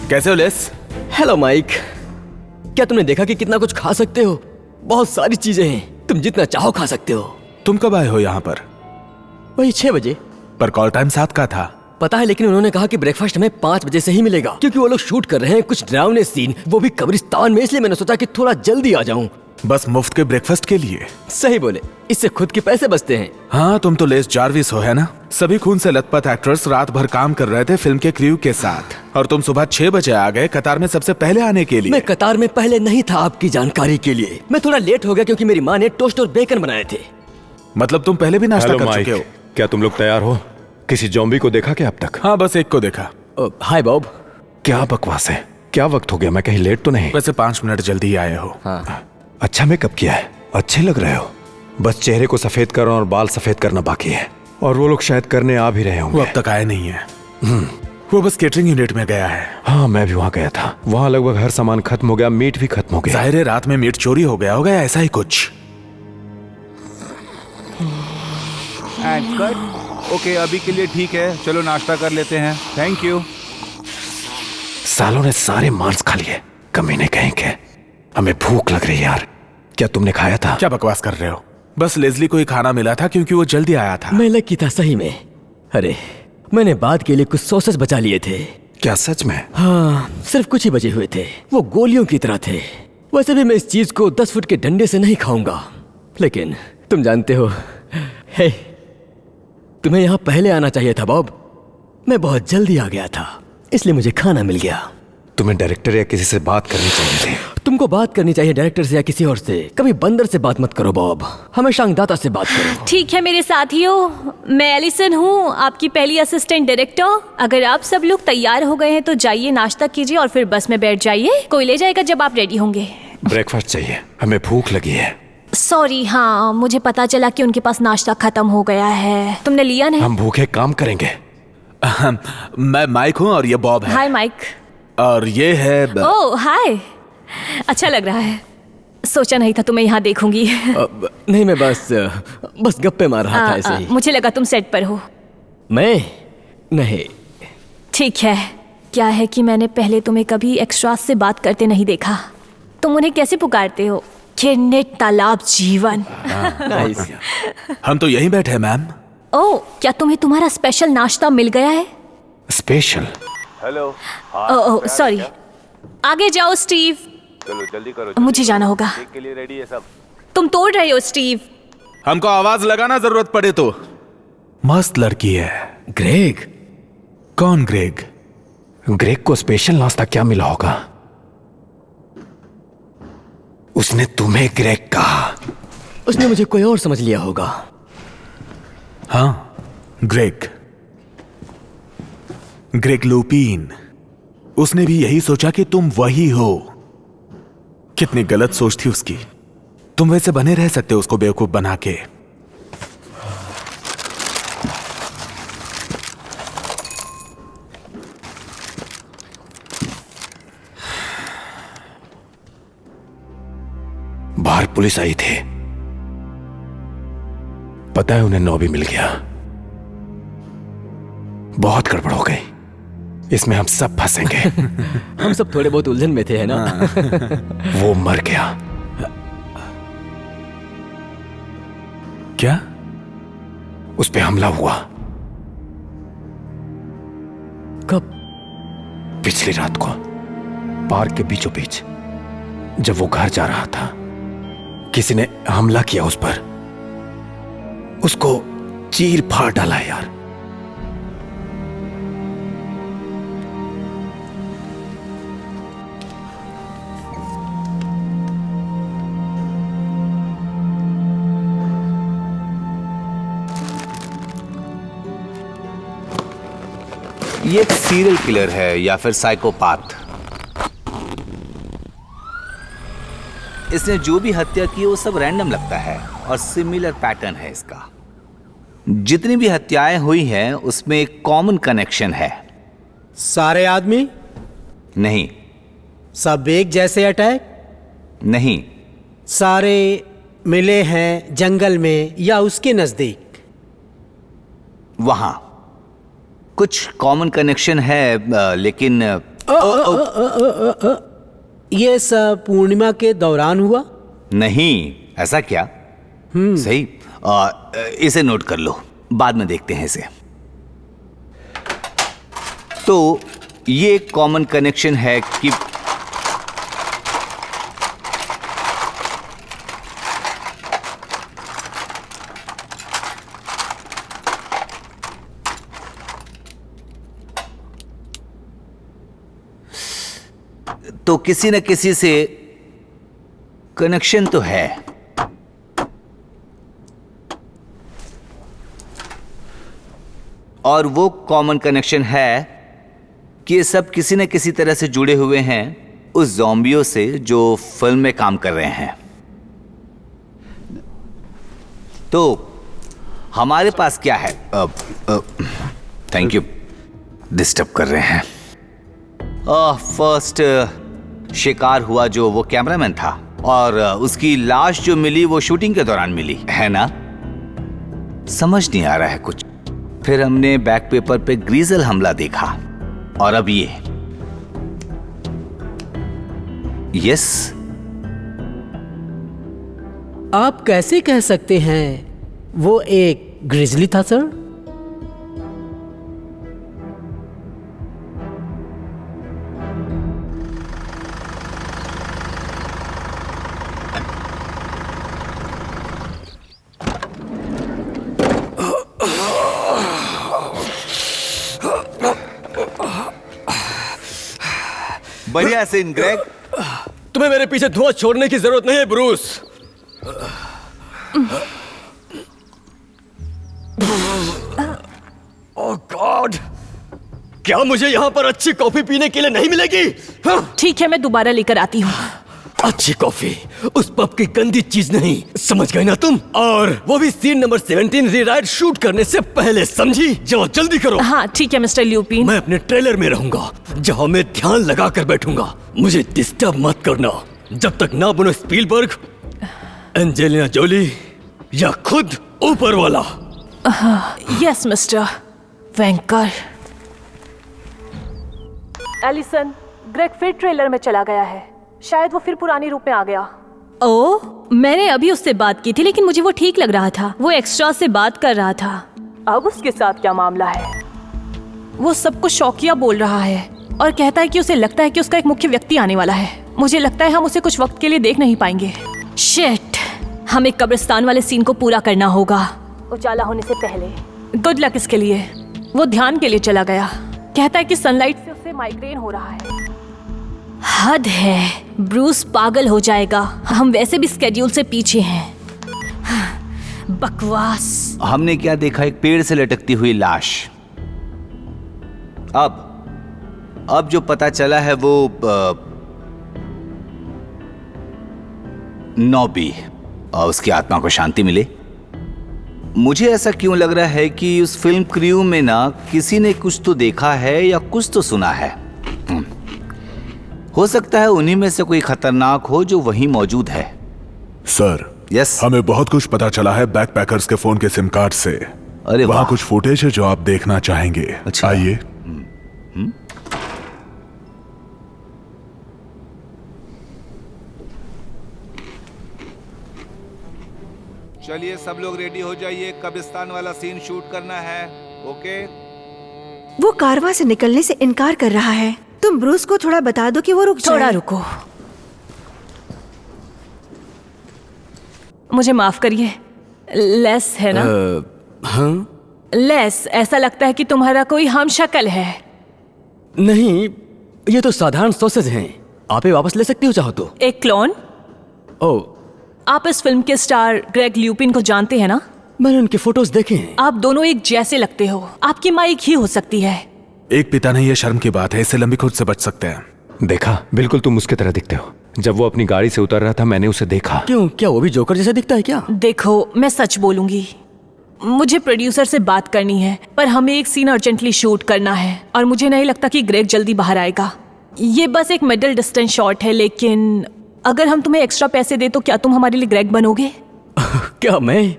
कैसे हो लेस?
Hello mic. क्या तुमने देखा कि कितना कुछ खा सकते हो? बहुत सारी चीजें हैं, तुम जितना चाहो खा सकते हो।
तुम कब आए हो यहाँ पर?
वही 6 बजे।
पर कॉल टाइम 7 का था।
पता है, लेकिन उन्होंने कहा कि ब्रेकफास्ट हमें 5 बजे से ही मिलेगा, क्योंकि वो लोग शूट कर रहे हैं कुछ डरावने सीन, वो भी कब्रिस्तान में। इसलिए मैंने सोचा कि थोड़ा जल्दी आ जाऊं।
बस मुफ्त के ब्रेकफास्ट के लिए?
सही बोले, इससे खुद के पैसे बचते हैं।
हाँ, तुम तो लेस जार्विस हो, है ना? सभी खून से लथपथ एक्टर्स रात भर काम कर रहे थे फिल्म के क्रू के साथ, और तुम सुबह 6 बजे आ गए कतार में सबसे पहले आने के लिए।
मैं कतार में पहले नहीं था, आपकी जानकारी के लिए। मैं थोड़ा लेट हो गया क्योंकि मेरी माँ ने टोस्ट और बेकन बनाए थे।
मतलब तुम पहले भी नाश्ता
हेलो
कर
माइक,
चुके हो?
क्या तुम लोग तैयार हो? किसी ज़ॉम्बी को देखा क्या अब तक?
हाँ, बस एक को देखा।
हाय बॉब।
क्या बकवास है? क्या वक्त हो गया? मैं कहीं लेट तो नहीं?
वैसे 5 मिनट जल्दी आए हो।
हाँ।
अच्छा मेकअप किया है, अच्छे लग रहे हो। बस चेहरे को सफेद करना और बाल सफेद करना बाकी है, और वो लोग शायद करने आ भी रहे होंगे।
वो अब तक आए नहीं है। वो बस केटरिंग यूनिट में गया है।
हाँ, मैं भी वहाँ गया था। वहाँ लगभग हर सामान खत्म हो गया, मीट भी खत्म हो गया।
जाहिर है रात में मीट चोरी हो गया होगा, ऐसा ही कुछ।
ओके, अभी के लिए ठीक है, चलो नाश्ता कर लेते हैं। Thank you.
सालों ने सारे मांस खा लिए, कमीने कहीं के। हमें भूख लग रही है यार। क्या तुमने खाया था?
क्या बकवास कर रहे हो? बस लेज़ली को ही खाना मिला था क्योंकि वो जल्दी आया था।
मैं लकी था सही में। अरे, मैंने बाद के लिए कुछ सॉसेस बचा लिए थे।
क्या सच में?
हाँ, सिर्फ कुछ ही बचे हुए थे। वो गोलियों की तरह थे। वैसे भी मैं इस चीज को 10 फुट के डंडे से नहीं खाऊंगा, लेकिन तुम जानते हो, हे, तुम्हें यहाँ पहले आना चाहिए था बॉब। मैं बहुत जल्दी आ गया था, इसलिए मुझे खाना मिल गया।
तुम्हें डायरेक्टर या किसी से बात करनी चाहिए थी।
तुमको बात करनी चाहिए डायरेक्टर से या किसी और से। कभी बंदर से बात मत करो बॉब, हमेशा अंगदाता से बात करो।
ठीक है मेरे साथियों, मैं एलिसन हूँ, आपकी पहली असिस्टेंट डायरेक्टर। अगर आप सब लोग तैयार हो गए हैं तो जाइए, नाश्ता कीजिए और फिर बस में बैठ जाइए। कोई ले जाएगा जब आप रेडी होंगे।
ब्रेकफास्ट चाहिए, हमें भूख लगी है।
सॉरी, हाँ मुझे पता चला कि उनके पास नाश्ता खत्म हो गया है। तुमने लिया नहीं?
हम भूखे काम करेंगे।
मैं माइक हूँ और ये बॉब है।
हाय माइक।
और ये है
ओह हाय, अच्छा लग रहा है। सोचा नहीं था तुम्हें यहाँ देखूंगी।
नहीं, मैं बस गप्पे मार रहा था ऐसे ही।
मुझे लगा तुम सेट पर हो।
मैं नहीं।
ठीक है, क्या है कि मैंने पहले तुम्हें कभी एक्स्ट्रास से बात करते नहीं देखा। तुम उन्हें कैसे पुकारते हो? किरनेट, तालाब, जीवन।
नाइस।
हम तो यहीं बैठे हैं मैम।
ओह, क्या तुम्हें तुम्हारा स्पेशल नाश्ता मिल गया है?
स्पेशल?
हेलो।
ओह सॉरी, आगे जाओ स्टीव।
चलो जल्दी करो,
मुझे जाना होगा।
के लिए रेडी है सब।
तुम तोड़ रहे हो स्टीव।
हमको आवाज लगाना जरूरत पड़े तो। मस्त लड़की है।
ग्रेग?
कौन ग्रेग?
ग्रेग को स्पेशल नाश्ता क्या मिला होगा? उसने तुम्हें ग्रेग कहा?
उसने मुझे कोई और समझ लिया होगा।
हाँ, ग्रेग लूपीन। उसने भी यही सोचा कि तुम वही हो। कितनी गलत सोच थी उसकी। तुम वैसे बने रह सकते हो उसको बेवकूफ बना के।
बाहर पुलिस आई थी, पता है उन्हें 9 भी मिल गया। बहुत गड़बड़ हो गई, इसमें हम सब फंसेंगे।
हम सब थोड़े बहुत उलझन में थे, है ना?
वो मर गया।
क्या?
उस पे हमला हुआ।
कब?
पिछली रात को, पार्क के बीचों बीच, जब वो घर जा रहा था। किसी ने हमला किया उस पर, उसको चीर फाड़ डाला है यार।
ये एक सीरियल किलर है या फिर साइकोपाथ। इसने जो भी हत्या की वो सब रैंडम लगता है और सिमिलर पैटर्न है इसका। जितनी भी हत्याएं हुई हैं उसमें एक कॉमन कनेक्शन है।
सारे आदमी?
नहीं।
सब एक जैसे अटैक?
नहीं।
सारे मिले हैं जंगल में या उसके नजदीक?
वहां कुछ कॉमन कनेक्शन है, लेकिन
ये सब पूर्णिमा के दौरान हुआ?
नहीं। ऐसा क्या? सही। इसे नोट कर लो, बाद में देखते हैं इसे। तो ये एक कॉमन कनेक्शन है कि तो किसी न किसी से कनेक्शन तो है। और वो कॉमन कनेक्शन है कि ये सब किसी न किसी तरह से जुड़े हुए हैं उस ज़ॉम्बियों से जो फिल्म में काम कर रहे हैं। तो हमारे पास क्या है? थैंक यू, डिस्टर्ब कर रहे हैं। फर्स्ट शिकार हुआ जो वो कैमरामैन था, और उसकी लाश जो मिली वो शूटिंग के दौरान मिली है ना? समझ नहीं आ रहा है कुछ। फिर हमने बैक पेपर पे ग्रीजल हमला देखा, और अब ये। यस।
आप कैसे कह सकते हैं वो एक ग्रिजली था सर?
बढ़िया सीन ग्रेग।
तुम्हें मेरे पीछे धुआं छोड़ने की जरूरत नहीं है ब्रूस। ओह गॉड, क्या मुझे यहाँ पर अच्छी कॉफी पीने के लिए नहीं मिलेगी?
ठीक है, मैं दोबारा लेकर आती हूँ।
अच्छी कॉफी, उस पब की गंदी चीज नहीं, समझ गए ना तुम? और वो भी सीन नंबर 17 रीराइट शूट करने से पहले, समझी? जाओ जल्दी करो।
हाँ ठीक है मिस्टर ल्यूपिन।
मैं अपने ट्रेलर में रहूंगा, जहाँ मैं ध्यान लगा कर बैठूंगा। मुझे डिस्टर्ब मत करना जब तक ना बनो स्पीलबर्ग, एंजेलिना जोली या खुद ऊपर वाला।
Yes mister Wenker. Allison, Greg फिर ट्रेलर में चला गया है। शायद वो फिर पुराने रूप में आ गया।
ओह, मैंने अभी उससे बात की थी, लेकिन मुझे वो ठीक लग रहा था। वो एक्स्ट्रा से बात कर रहा था।
अब उसके साथ क्या मामला है? वो सब कुछ शौकिया बोल रहा है और कहता है कि उसे लगता है कि उसका एक मुख्य व्यक्ति आने वाला है। मुझे लगता है हम उसे कुछ वक्त के लिए देख नहीं पाएंगे।
शिट, हमें कब्रिस्तान वाले सीन को पूरा करना होगा
उजाला होने से पहले। गुड लक इसके लिए। वो ध्यान के लिए चला गया। कहता है कि सनलाइट से उसे माइग्रेन हो रहा है।
हद है, ब्रूस पागल हो जाएगा। हम वैसे भी स्केड्यूल से पीछे हैं। बकवास।
हमने क्या देखा? एक पेड़ से लटकती हुई लाश। अब जो पता चला है वो नॉबी, उसकी आत्मा को शांति मिले। मुझे ऐसा क्यों लग रहा है कि उस फिल्म क्रू में ना किसी ने कुछ तो देखा है या कुछ तो सुना है। हो सकता है उन्हीं में से कोई खतरनाक हो जो वहीं मौजूद है।
सर,
यस,
हमें बहुत कुछ पता चला है बैकपैकर्स के फोन के सिम कार्ड से।
अरे
वहाँ कुछ फुटेज है जो आप देखना चाहेंगे।
अच्छा।
आइए।
चलिए सब लोग रेडी हो जाइए, कब्रिस्तान वाला सीन शूट करना है। ओके?
वो कारवां से निकलने से इनकार कर रहा है। तुम ब्रूस को थोड़ा बता दो कि वो रुक जाए।
थोड़ा रुको। मुझे माफ करिए, लेस है ना?
हाँ?
लेस, ऐसा लगता है कि तुम्हारा कोई हम शक्ल है।
नहीं, ये तो साधारण सॉसेज हैं। आप ये वापस ले सकती हो चाहो तो।
एक क्लोन?
ओह,
आप इस फिल्म के स्टार ग्रेग ल्यूपिन को जानते हैं ना?
मैंने उनके फोटोज देखे हैं।
आप दोनों एक जैसे लगते हो। आपकी माँ एक ही हो सकती है।
एक पिता नहीं, ये शर्म की बात है। इससे लंबी खुद से बच सकते हैं।
देखा, बिल्कुल तुम उसके तरह दिखते हो। जब वो अपनी गाड़ी से उतर रहा था मैंने उसे देखा।
क्यों? क्या वो भी जोकर जैसा दिखता है क्या?
देखो, मैं सच बोलूंगी, मुझे प्रोड्यूसर से बात करनी है, पर हमें एक सीन अर्जेंटली शूट करना है और मुझे नहीं लगता कि ग्रेग जल्दी बाहर आएगा। ये बस एक मिडिल डिस्टेंस शॉट है, लेकिन अगर हम तुम्हें एक्स्ट्रा पैसे दे तो क्या तुम हमारे लिए ग्रेग बनोगे?
क्या मैं?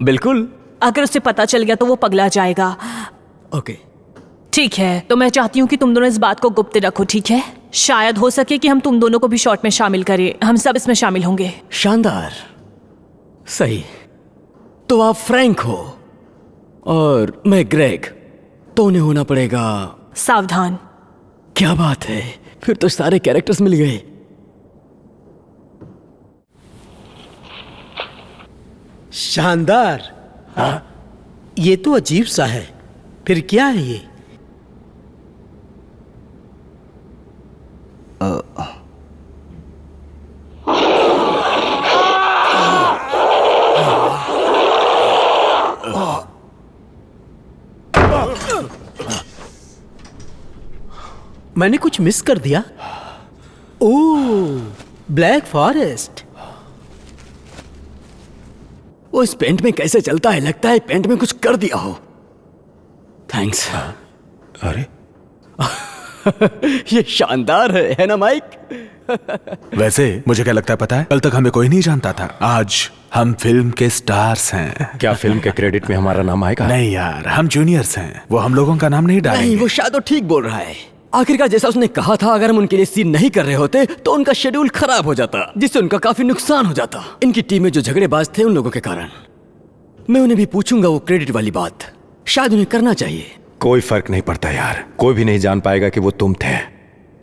बिल्कुल।
अगर उसे पता चल गया तो वो पगला जाएगा।
ओके
ठीक है, तो मैं चाहती हूँ कि तुम दोनों इस बात को गुप्त रखो, ठीक है? शायद हो सके कि हम तुम दोनों को भी शॉट में शामिल करें। हम सब इसमें शामिल होंगे।
शानदार, सही। तो आप फ्रैंक हो और मैं ग्रेग, तो उन्हें होना पड़ेगा
सावधान।
क्या बात है, फिर तो सारे कैरेक्टर्स मिल गए।
शानदार। ये तो अजीब सा है। फिर क्या है ये? मैंने कुछ मिस कर दिया? ओह, ब्लैक फॉरेस्ट।
वो इस पेंट में कैसे चलता है? लगता है पेंट में कुछ कर दिया हो। थैंक्स।
अरे
ये शानदार है ना माइक?
वैसे मुझे क्या लगता है पता है, कल तक हमें कोई नहीं जानता था, आज हम फिल्म के स्टार्स हैं।
क्या फिल्म के क्रेडिट में हमारा नाम आएगा?
नहीं यार, हम जूनियर्स हैं, वो हम लोगों का नाम नहीं डालेंगे।
नहीं, वो शायद तो ठीक बोल रहा है। आखिरकार जैसा उसने कहा था, अगर हम उनके लिए सीन नहीं कर रहे होते तो उनका शेड्यूल खराब हो जाता, जिससे उनका काफी नुकसान हो जाता। इनकी टीम में जो झगड़ेबाज थे उन लोगों के कारण। मैं उन्हें भी पूछूंगा वो क्रेडिट वाली बात, शायद उन्हें करना चाहिए।
कोई फर्क नहीं पड़ता यार, कोई भी नहीं जान पाएगा कि वो तुम थे।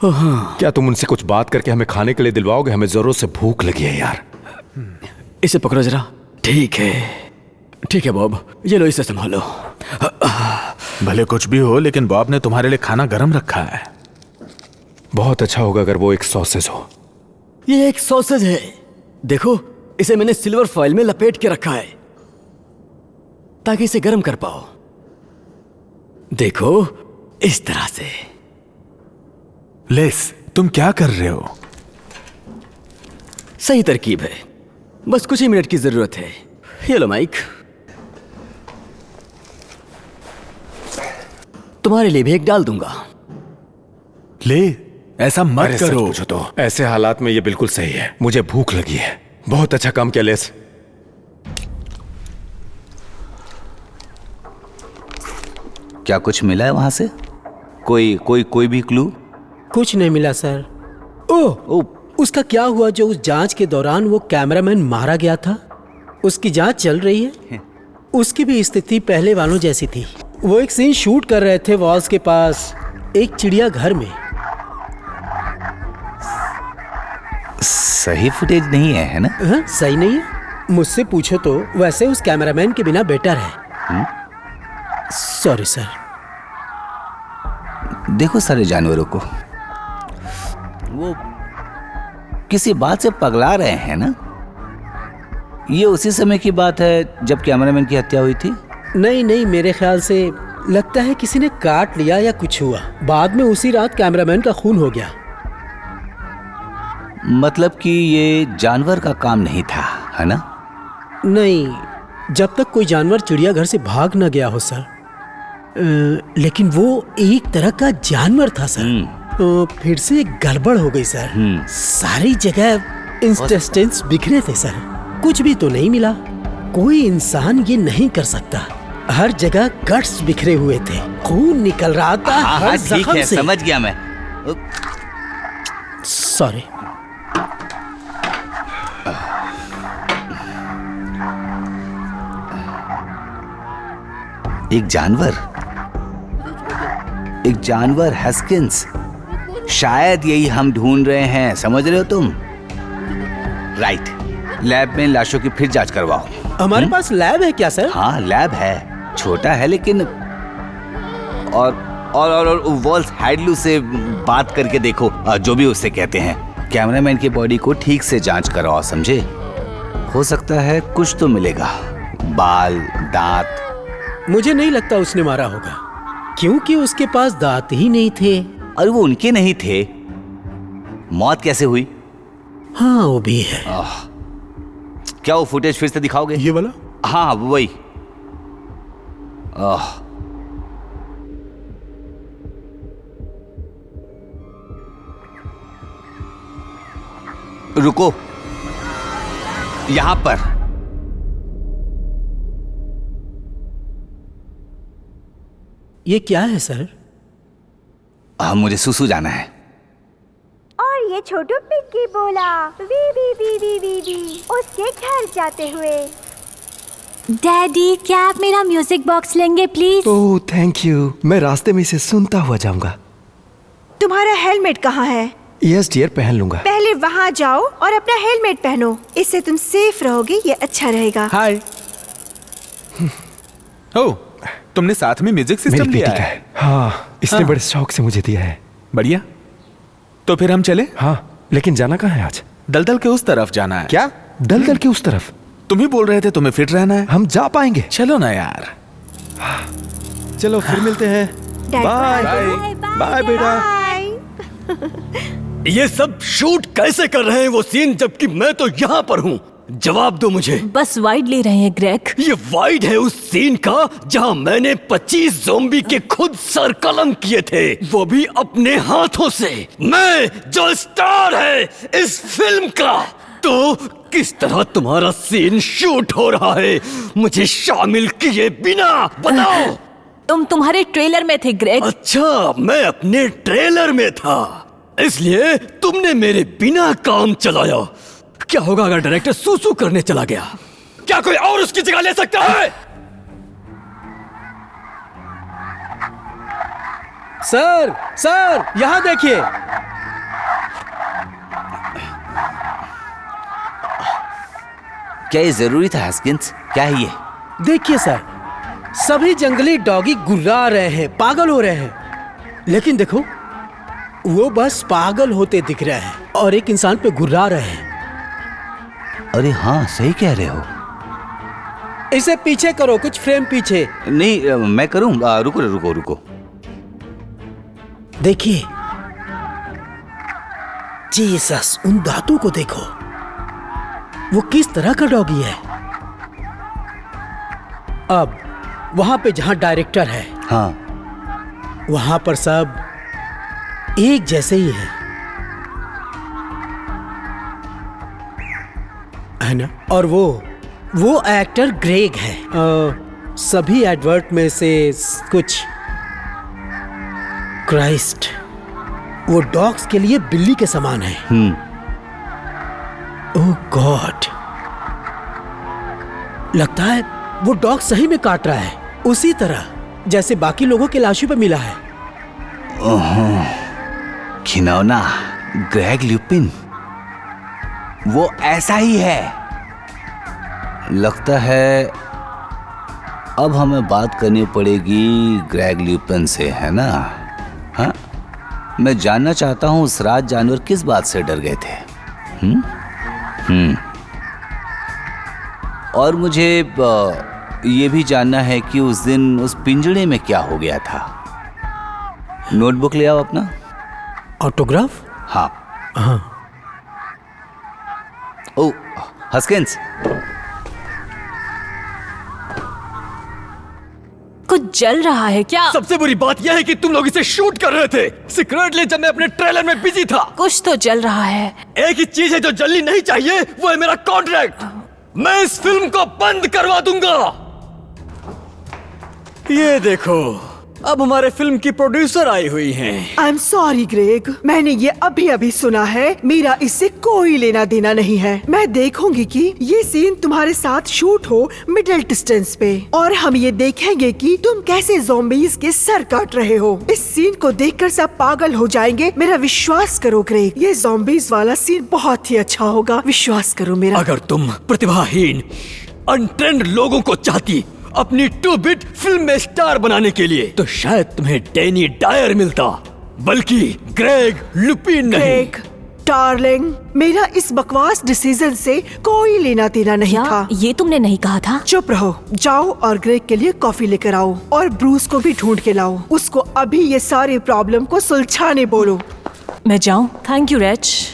हाँ।
क्या तुम उनसे कुछ बात करके हमें खाने के लिए दिलवाओगे? हमें जरूर से भूख लगी है यार।
इसे पकड़ो जरा। ठीक है, ठीक है बॉब, ये लो, इसे संभालो।
भले कुछ भी हो, लेकिन बॉब ने तुम्हारे लिए खाना गरम रखा है।
बहुत अच्छा होगा अगर वो एक सॉसेज हो।
ये एक सॉसेज है, देखो इसे मैंने सिल्वर फॉइल में लपेट के रखा है ताकि इसे गर्म कर पाओ। देखो इस तरह से।
लेस, तुम क्या कर रहे हो?
सही तरकीब है, बस कुछ ही मिनट की जरूरत है। ये लो माइक, तुम्हारे लिए भी एक डाल दूंगा।
ले, ऐसा मत
अरे
करो।
सच पूछो तो ऐसे हालात में ये बिल्कुल सही है। मुझे भूख लगी है। बहुत अच्छा काम किया लेस।
क्या कुछ मिला है वहां से? कोई भी क्लू?
कुछ नहीं मिला सर। ओह, उसका क्या हुआ जो उस जांच के दौरान वो कैमरामैन मारा गया था? उसकी जांच चल रही है। उसकी भी स्थिति पहले वालों जैसी थी। वो एक सीन शूट कर रहे थे वॉल्स के पास एक चिड़ियाघर में।
सही फुटेज नहीं है ना?
हाँ, सही नहीं है। मुझसे पूछो तो वैसे उस कैमरामैन के बिना बेटर है। Sorry sir.
देखो सारे जानवरों को, वो किसी बात से पगला रहे हैं ना? ये उसी समय की बात है जब कैमरामैन की हत्या हुई थी?
नहीं, मेरे ख्याल से लगता है किसी ने काट लिया या कुछ हुआ। बाद में उसी रात कैमरामैन का खून हो गया।
मतलब कि ये जानवर का काम नहीं था, है ना?
नहीं, जब तक कोई जानवर चिड़ियाघर से भाग न गया हो सर। लेकिन वो एक तरह का जानवर था सर। फिर से गड़बड़ हो गई सर। सारी जगह इंटेस्टाइन्स बिखरे थे सर। कुछ भी तो नहीं मिला। कोई इंसान ये नहीं कर सकता। हर जगह गट्स बिखरे हुए थे, खून निकल रहा था हर जख्म से।
समझ गया मैं।
सॉरी।
एक जानवर हस्किंस, शायद यही हम ढूंढ रहे हैं। समझ रहे हो तुम? राइट। लैब में लाशों की फिर जांच करवाओ।
हमारे पास लैब है क्या सर?
हाँ, लैब है, छोटा है लेकिन। और वॉल्स हैडलू से बात करके देखो, जो भी उससे कहते हैं। कैमरामैन की बॉडी को ठीक से जांच करवाओ, समझे? हो सकता है कुछ तो मिलेगा। बाल, दांत।
मुझे नहीं लगता उसने मारा होगा, क्योंकि उसके पास दांत ही नहीं थे।
और वो उनके नहीं थे। मौत कैसे हुई?
हाँ, वो भी है।
क्या वो फुटेज फिर से दिखाओगे?
ये वाला?
हाँ, वही। रुको, यहां पर।
ये क्या है सर?
मुझे सुसु जाना है।
और ये छोटू पिक्की बोला वी वी वी वी वी वी उसके घर जाते हुए।
डैडी, क्या आप मेरा म्यूजिक बॉक्स लेंगे प्लीज?
ओह थैंक यू, मैं रास्ते में इसे सुनता हुआ जाऊंगा।
तुम्हारा हेलमेट कहाँ है?
यस डियर, पहन लूंगा।
पहले वहाँ जाओ और अपना हेलमेट पहनो, इससे तुम सेफ रहोगे, ये अच्छा रहेगा।
हाय। ओह, तुमने साथ में म्यूजिक सिस्टम लिया है?
हाँ, इसने बड़े शौक से मुझे दिया है।
बढ़िया, तो फिर हम चले?
हाँ, लेकिन जाना कहाँ है आज?
दलदल के उस तरफ जाना है।
क्या? दलदल के उस तरफ?
तुम ही बोल रहे थे तुम्हें फिट रहना है।
हम जा पाएंगे।
चलो ना यार।
चलो फिर मिलते हैं। बाय बाय बेटा।
ये सब शूट कैसे कर रहे हैं वो सीन, जबकि मैं तो यहाँ पर हूँ? जवाब दो मुझे।
बस वाइड ले रहे हैं ग्रेग।
ये वाइड है उस सीन का जहाँ मैंने 25 ज़ोंबी के खुद सर कलम किए थे, वो भी अपने हाथों से। मैं जो स्टार है इस फिल्म का। तो किस तरह तुम्हारा सीन शूट हो रहा है मुझे शामिल किए बिना? बताओ।
तुम्हारे ट्रेलर में थे ग्रेग।
अच्छा, मैं अपने ट्रेलर में था, इसलिए तुमने मेरे बिना काम चलाया। क्या होगा अगर डायरेक्टर सूसू करने चला गया? क्या कोई और उसकी जगह ले सकता है?
सर सर, यहाँ देखिए।
क्या ये जरूरी था हस्किंस? क्या है ये?
देखिए सर, सभी जंगली डॉगी गुर्रा रहे हैं, पागल हो रहे हैं। लेकिन देखो, वो बस पागल होते दिख रहे हैं और एक इंसान पे गुर्रा रहे हैं।
अरे हाँ, सही कह रहे हो।
इसे पीछे करो, कुछ फ्रेम पीछे।
नहीं, मैं करूं। रुको रुको रुको।
देखिए, जीसस, उन दांतों को देखो। वो किस तरह का डॉगी है। अब वहां पे जहां डायरेक्टर है,
हाँ,
वहां पर सब एक जैसे ही है ना? और वो एक्टर ग्रेग है। सभी एडवर्ट में से कुछ क्राइस्ट, वो डॉग्स के लिए बिल्ली के समान है। ओह गॉड, लगता है वो डॉग सही में काट रहा है, उसी तरह जैसे बाकी लोगों के लाशों पे मिला है।
घिनौना ग्रेग ल्यूपिन, वो ऐसा ही है। लगता है अब हमें बात करनी पड़ेगी ग्रेग ल्यूपिन से, है ना? हाँ, मैं जानना चाहता हूँ उस रात जानवर किस बात से डर गए थे। और मुझे ये भी जानना है कि उस दिन उस पिंजड़े में क्या हो गया था। नोटबुक ले आओ अपना।
ऑटोग्राफ?
हाँ
हाँ।
ओ हस्किंस,
कुछ जल रहा है क्या?
सबसे बुरी बात यह है कि तुम लोग इसे शूट कर रहे थे सीक्रेटली जब मैं अपने ट्रेलर में बिजी था।
कुछ तो जल रहा है।
एक ही चीज है जो जलनी नहीं चाहिए, वो है मेरा कॉन्ट्रैक्ट। मैं इस फिल्म को बंद करवा दूंगा। ये देखो, अब हमारे फिल्म की प्रोड्यूसर आई हुई हैं।
आई एम सॉरी ग्रेग, मैंने ये अभी अभी सुना है। मेरा इससे कोई लेना देना नहीं है। मैं देखूंगी कि ये सीन तुम्हारे साथ शूट हो मिडिल डिस्टेंस पे, और हम ये देखेंगे कि तुम कैसे ज़ॉम्बीज़ के सर काट रहे हो। इस सीन को देखकर सब पागल हो जाएंगे। मेरा विश्वास करो ग्रेग, ये ज़ॉम्बीज़ वाला सीन बहुत ही अच्छा होगा। विश्वास करो मेरा।
अगर तुम प्रतिभाहीन अनट्रेंड लोगों को चाहती अपनी 2-बिट फिल्म में स्टार बनाने के लिए, तो शायद तुम्हें डैनी डायर मिलता, बल्कि ग्रेग ल्यूपिन नहीं।
ग्रेग डार्लिंग, मेरा इस बकवास डिसीजन से कोई लेना देना नहीं था।
ये तुमने नहीं कहा था।
चुप रहो, जाओ और ग्रेग के लिए कॉफी लेकर आओ, और ब्रूस को भी ढूंढ के लाओ। उसको अभी ये सारे प्रॉब्लम को सुलझाने बोलो।
मैं जाऊं? Thank you reach.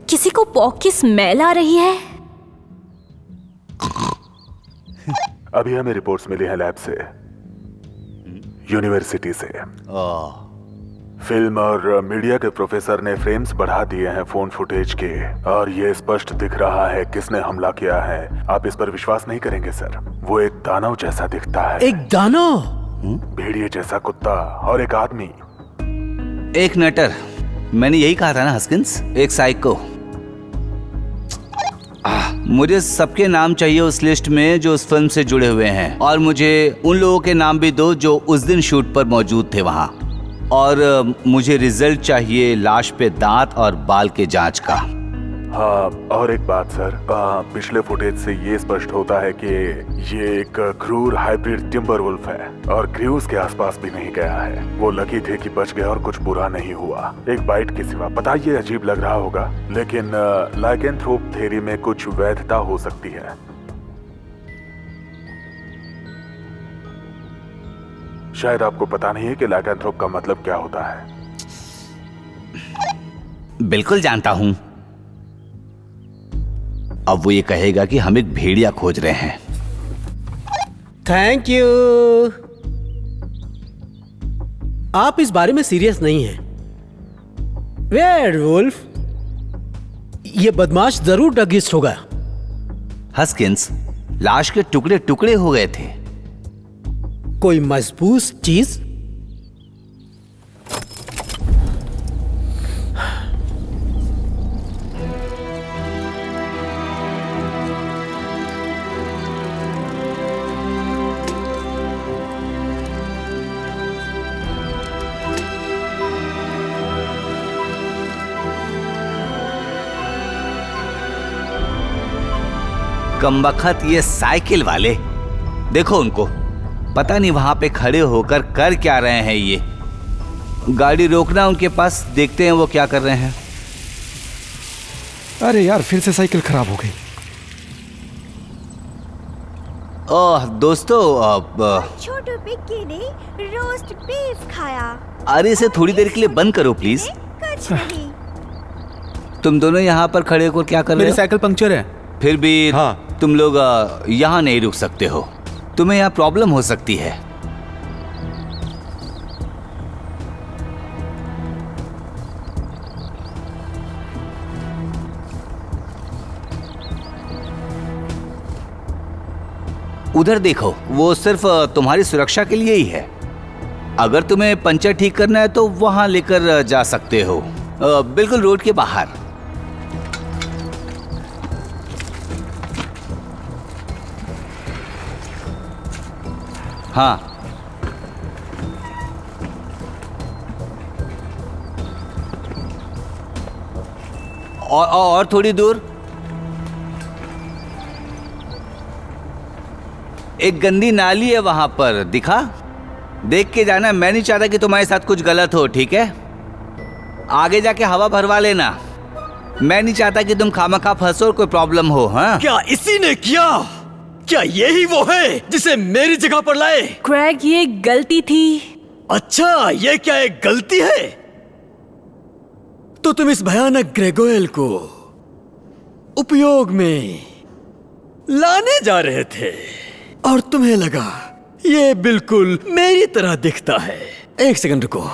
किसी को पॉक की स्मेल आ रही है।
अभी हमें रिपोर्ट्स मिली हैं लैब से, यूनिवर्सिटी से। फिल्म और मीडिया के प्रोफेसर ने फ्रेम्स बढ़ा दिए हैं फोन फुटेज के, और ये स्पष्ट दिख रहा है किसने हमला किया है। आप इस पर विश्वास नहीं करेंगे सर, वो एक दानव जैसा दिखता है।
एक दानव?
भेड़िए जैसा कुत्ता और एक आदमी।
एक नटर, मैंने यही कहा था ना हस्किंस, एक साइको। मुझे सबके नाम चाहिए उस लिस्ट में जो उस फिल्म से जुड़े हुए हैं, और मुझे उन लोगों के नाम भी दो जो उस दिन शूट पर मौजूद थे वहाँ। और मुझे रिजल्ट चाहिए लाश पे दांत और बाल के जांच का।
हाँ, और एक बात सर, पिछले फुटेज से ये स्पष्ट होता है कि ये एक क्रूर हाइब्रिड टिम्बर वुल्फ है और क्रूज के आसपास भी नहीं गया है। वो लकी थे कि बच गया और कुछ बुरा नहीं हुआ, एक बाइट के सिवा। पता ये अजीब लग रहा होगा, लेकिन लाइकेंथ्रोप थ्योरी में कुछ वैधता हो सकती है। शायद आपको पता नहीं है कि लाइकेंथ्रोप का मतलब क्या होता है।
बिल्कुल जानता हूं। अब वो ये कहेगा कि हम एक भेड़िया खोज रहे हैं।
Thank you. आप इस बारे में सीरियस नहीं हैं। वेयरवुल्फ, ये बदमाश जरूर डगिस्ट होगा।
हस्किंस, लाश के टुकड़े टुकड़े हो गए थे।
कोई मजबूत चीज?
कमबख्त ये साइकिल वाले, देखो उनको, पता नहीं वहां पे खड़े होकर कर क्या रहे हैं। ये गाड़ी रोकना उनके पास, देखते हैं वो क्या कर रहे हैं।
अरे यार, फिर से साइकिल खराब हो गई।
ओह दोस्तों,
छोटू पिक्की ने रोस्ट बीफ खाया।
अरे इसे थोड़ी देर के लिए बंद करो प्लीज।
कुछ नहीं।
तुम दोनों यहाँ पर खड़े होकर क्या कर रहे हो?
मेरी साइकिल पंक्चर है।
फिर भी
हाँ।
तुम लोग यहाँ नहीं रुक सकते हो, तुम्हें यहाँ प्रॉब्लम हो सकती है। उधर देखो, वो सिर्फ तुम्हारी सुरक्षा के लिए ही है। अगर तुम्हें पंचर ठीक करना है तो वहां लेकर जा सकते हो, बिल्कुल रोड के बाहर। हाँ, और थोड़ी दूर एक गंदी नाली है, वहां पर दिखा, देख के जाना। मैं नहीं चाहता कि तुम्हारे साथ कुछ गलत हो, ठीक है? आगे जाके हवा भरवा लेना। मैं नहीं चाहता कि तुम खामखा फंसो और कोई प्रॉब्लम हो। हाँ,
क्या इसी ने किया? क्या यही वो है जिसे मेरी जगह पर लाए?
क्रेग, ये गलती थी।
अच्छा, ये क्या एक गलती है? तो तुम इस भयानक ग्रेगोयल को उपयोग में लाने जा रहे थे और तुम्हें लगा ये बिल्कुल मेरी तरह दिखता है। एक सेकंड रुको,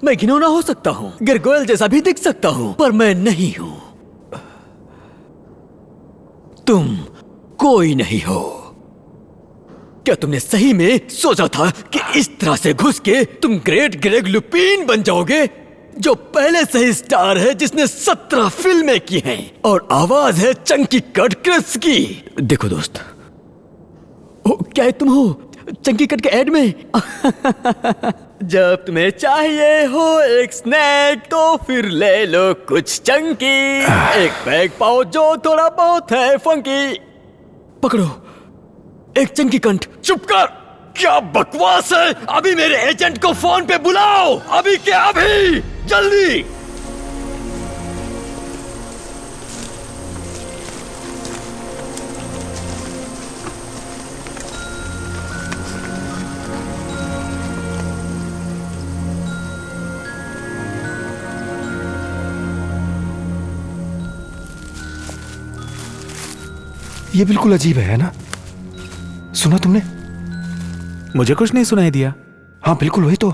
मैं घिनौना हो सकता हूँ, ग्रेगोयल जैसा भी दिख सकता हूँ, पर मैं नहीं हूँ। तुम कोई नहीं हो। क्या तुमने सही में सोचा था कि इस तरह से घुस के तुम ग्रेट ग्रेग लुपीन बन जाओगे, जो पहले से ही स्टार है, जिसने 17 फिल्में की हैं और आवाज है चंकी कट क्रिस की? देखो दोस्त, क्या तुम हो चंकी कट के एड में? जब तुम्हें चाहिए हो एक स्नैक तो फिर ले लो कुछ चंकी, एक पैक पाओ जो थोड़ा बहुत है फंकी। पकड़ो एक चंकी कंठ। चुप कर, क्या बकवास है? अभी मेरे एजेंट को फोन पे बुलाओ, अभी के अभी, जल्दी।
ये बिल्कुल अजीब है ना? सुना तुमने?
मुझे कुछ नहीं सुनाई दिया।
हाँ बिल्कुल वही तो।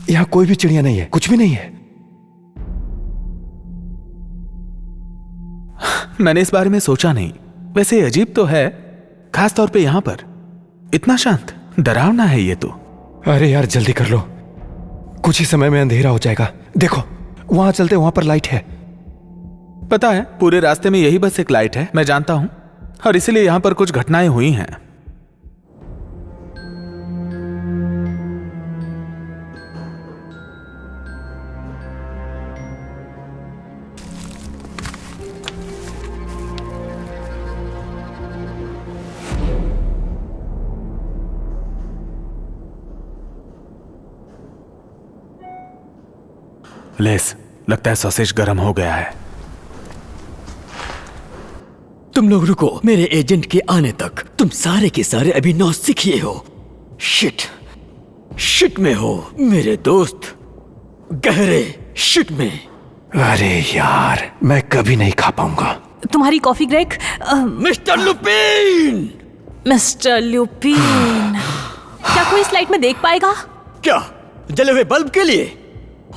यहाँ कोई भी चिड़िया नहीं है, कुछ भी नहीं है।
मैंने इस बारे में सोचा नहीं। वैसे अजीब तो है, खास तौर पे यहाँ पर। इतना शांत, डरावना है ये तो।
अरे यार जल्दी कर लो, कुछ ही समय में अंधेरा हो जाएगा। देखो वहां चलते, वहां पर लाइट है।
पता है, पूरे रास्ते में यही बस एक लाइट है, मैं जानता हूं। और इसीलिए यहां पर कुछ घटनाएं हुई हैं। लेस, लगता है सॉसेज गर्म हो गया है।
तुम लोग रुको, मेरे एजेंट के आने तक तुम सारे के सारे अभी नौसिखिए हो। शिट में हो मेरे दोस्त, गहरे शिट में।
अरे यार मैं कभी नहीं खा पाऊंगा।
तुम्हारी coffee Greg.
Mister Lupin!
Mister Lupin, क्या कोई इस लाइट में देख पाएगा?
क्या जले हुए बल्ब के लिए?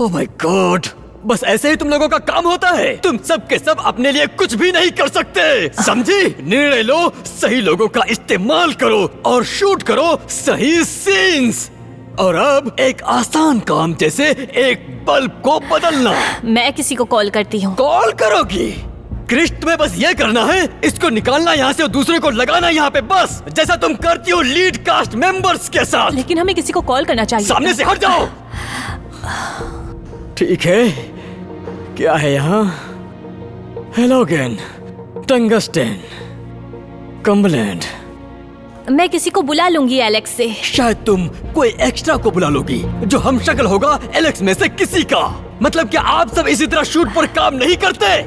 ओह माय गॉड, बस ऐसे ही तुम लोगों का काम होता है। तुम सब के सब अपने लिए कुछ भी नहीं कर सकते, समझी? निर्णय लो, सही लोगों का इस्तेमाल करो और शूट करो सही सीन्स। और अब एक आसान काम जैसे एक बल्ब को बदलना।
मैं किसी को कॉल करती हूँ।
कॉल करोगी? क्रिश, तुम्हें बस ये करना है, इसको निकालना यहाँ से और दूसरे को लगाना यहाँ पे, बस जैसा तुम करती हो लीड कास्ट मेंबर्स के साथ।
लेकिन हमें किसी को कॉल करना चाहिए।
सामने से हट जाओ। ठीक है, क्या है यहाँ? हेलोगेन, टंगस्टेन, कम्बलैंड।
मैं किसी को बुला लूंगी एलेक्स से।
शायद तुम कोई एक्स्ट्रा को बुला लोगी जो हम शक्ल होगा एलेक्स में से किसी का। मतलब क्या आप सब इसी तरह शूट पर काम नहीं करते?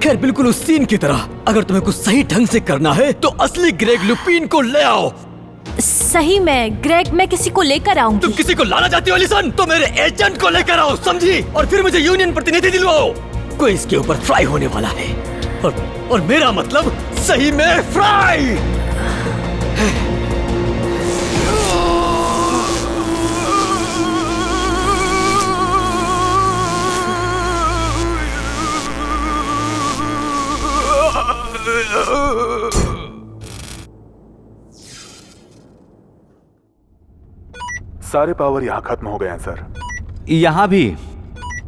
खैर बिल्कुल उस सीन की तरह। अगर तुम्हें कुछ सही ढंग से करना है तो असली ग्रेग लुपिन को ले आओ।
सही में ग्रेग, मैं किसी को लेकर आऊंगी।
तुम किसी को लाना चाहती हो एलिसन? तो मेरे एजेंट को लेकर आओ, समझी? और फिर मुझे यूनियन प्रतिनिधि दिलवाओ। कोई इसके ऊपर फ्राई होने वाला है, और मेरा मतलब सही में फ्राई।
सारे पावर यहाँ खत्म हो गए हैं सर।
यहाँ भी।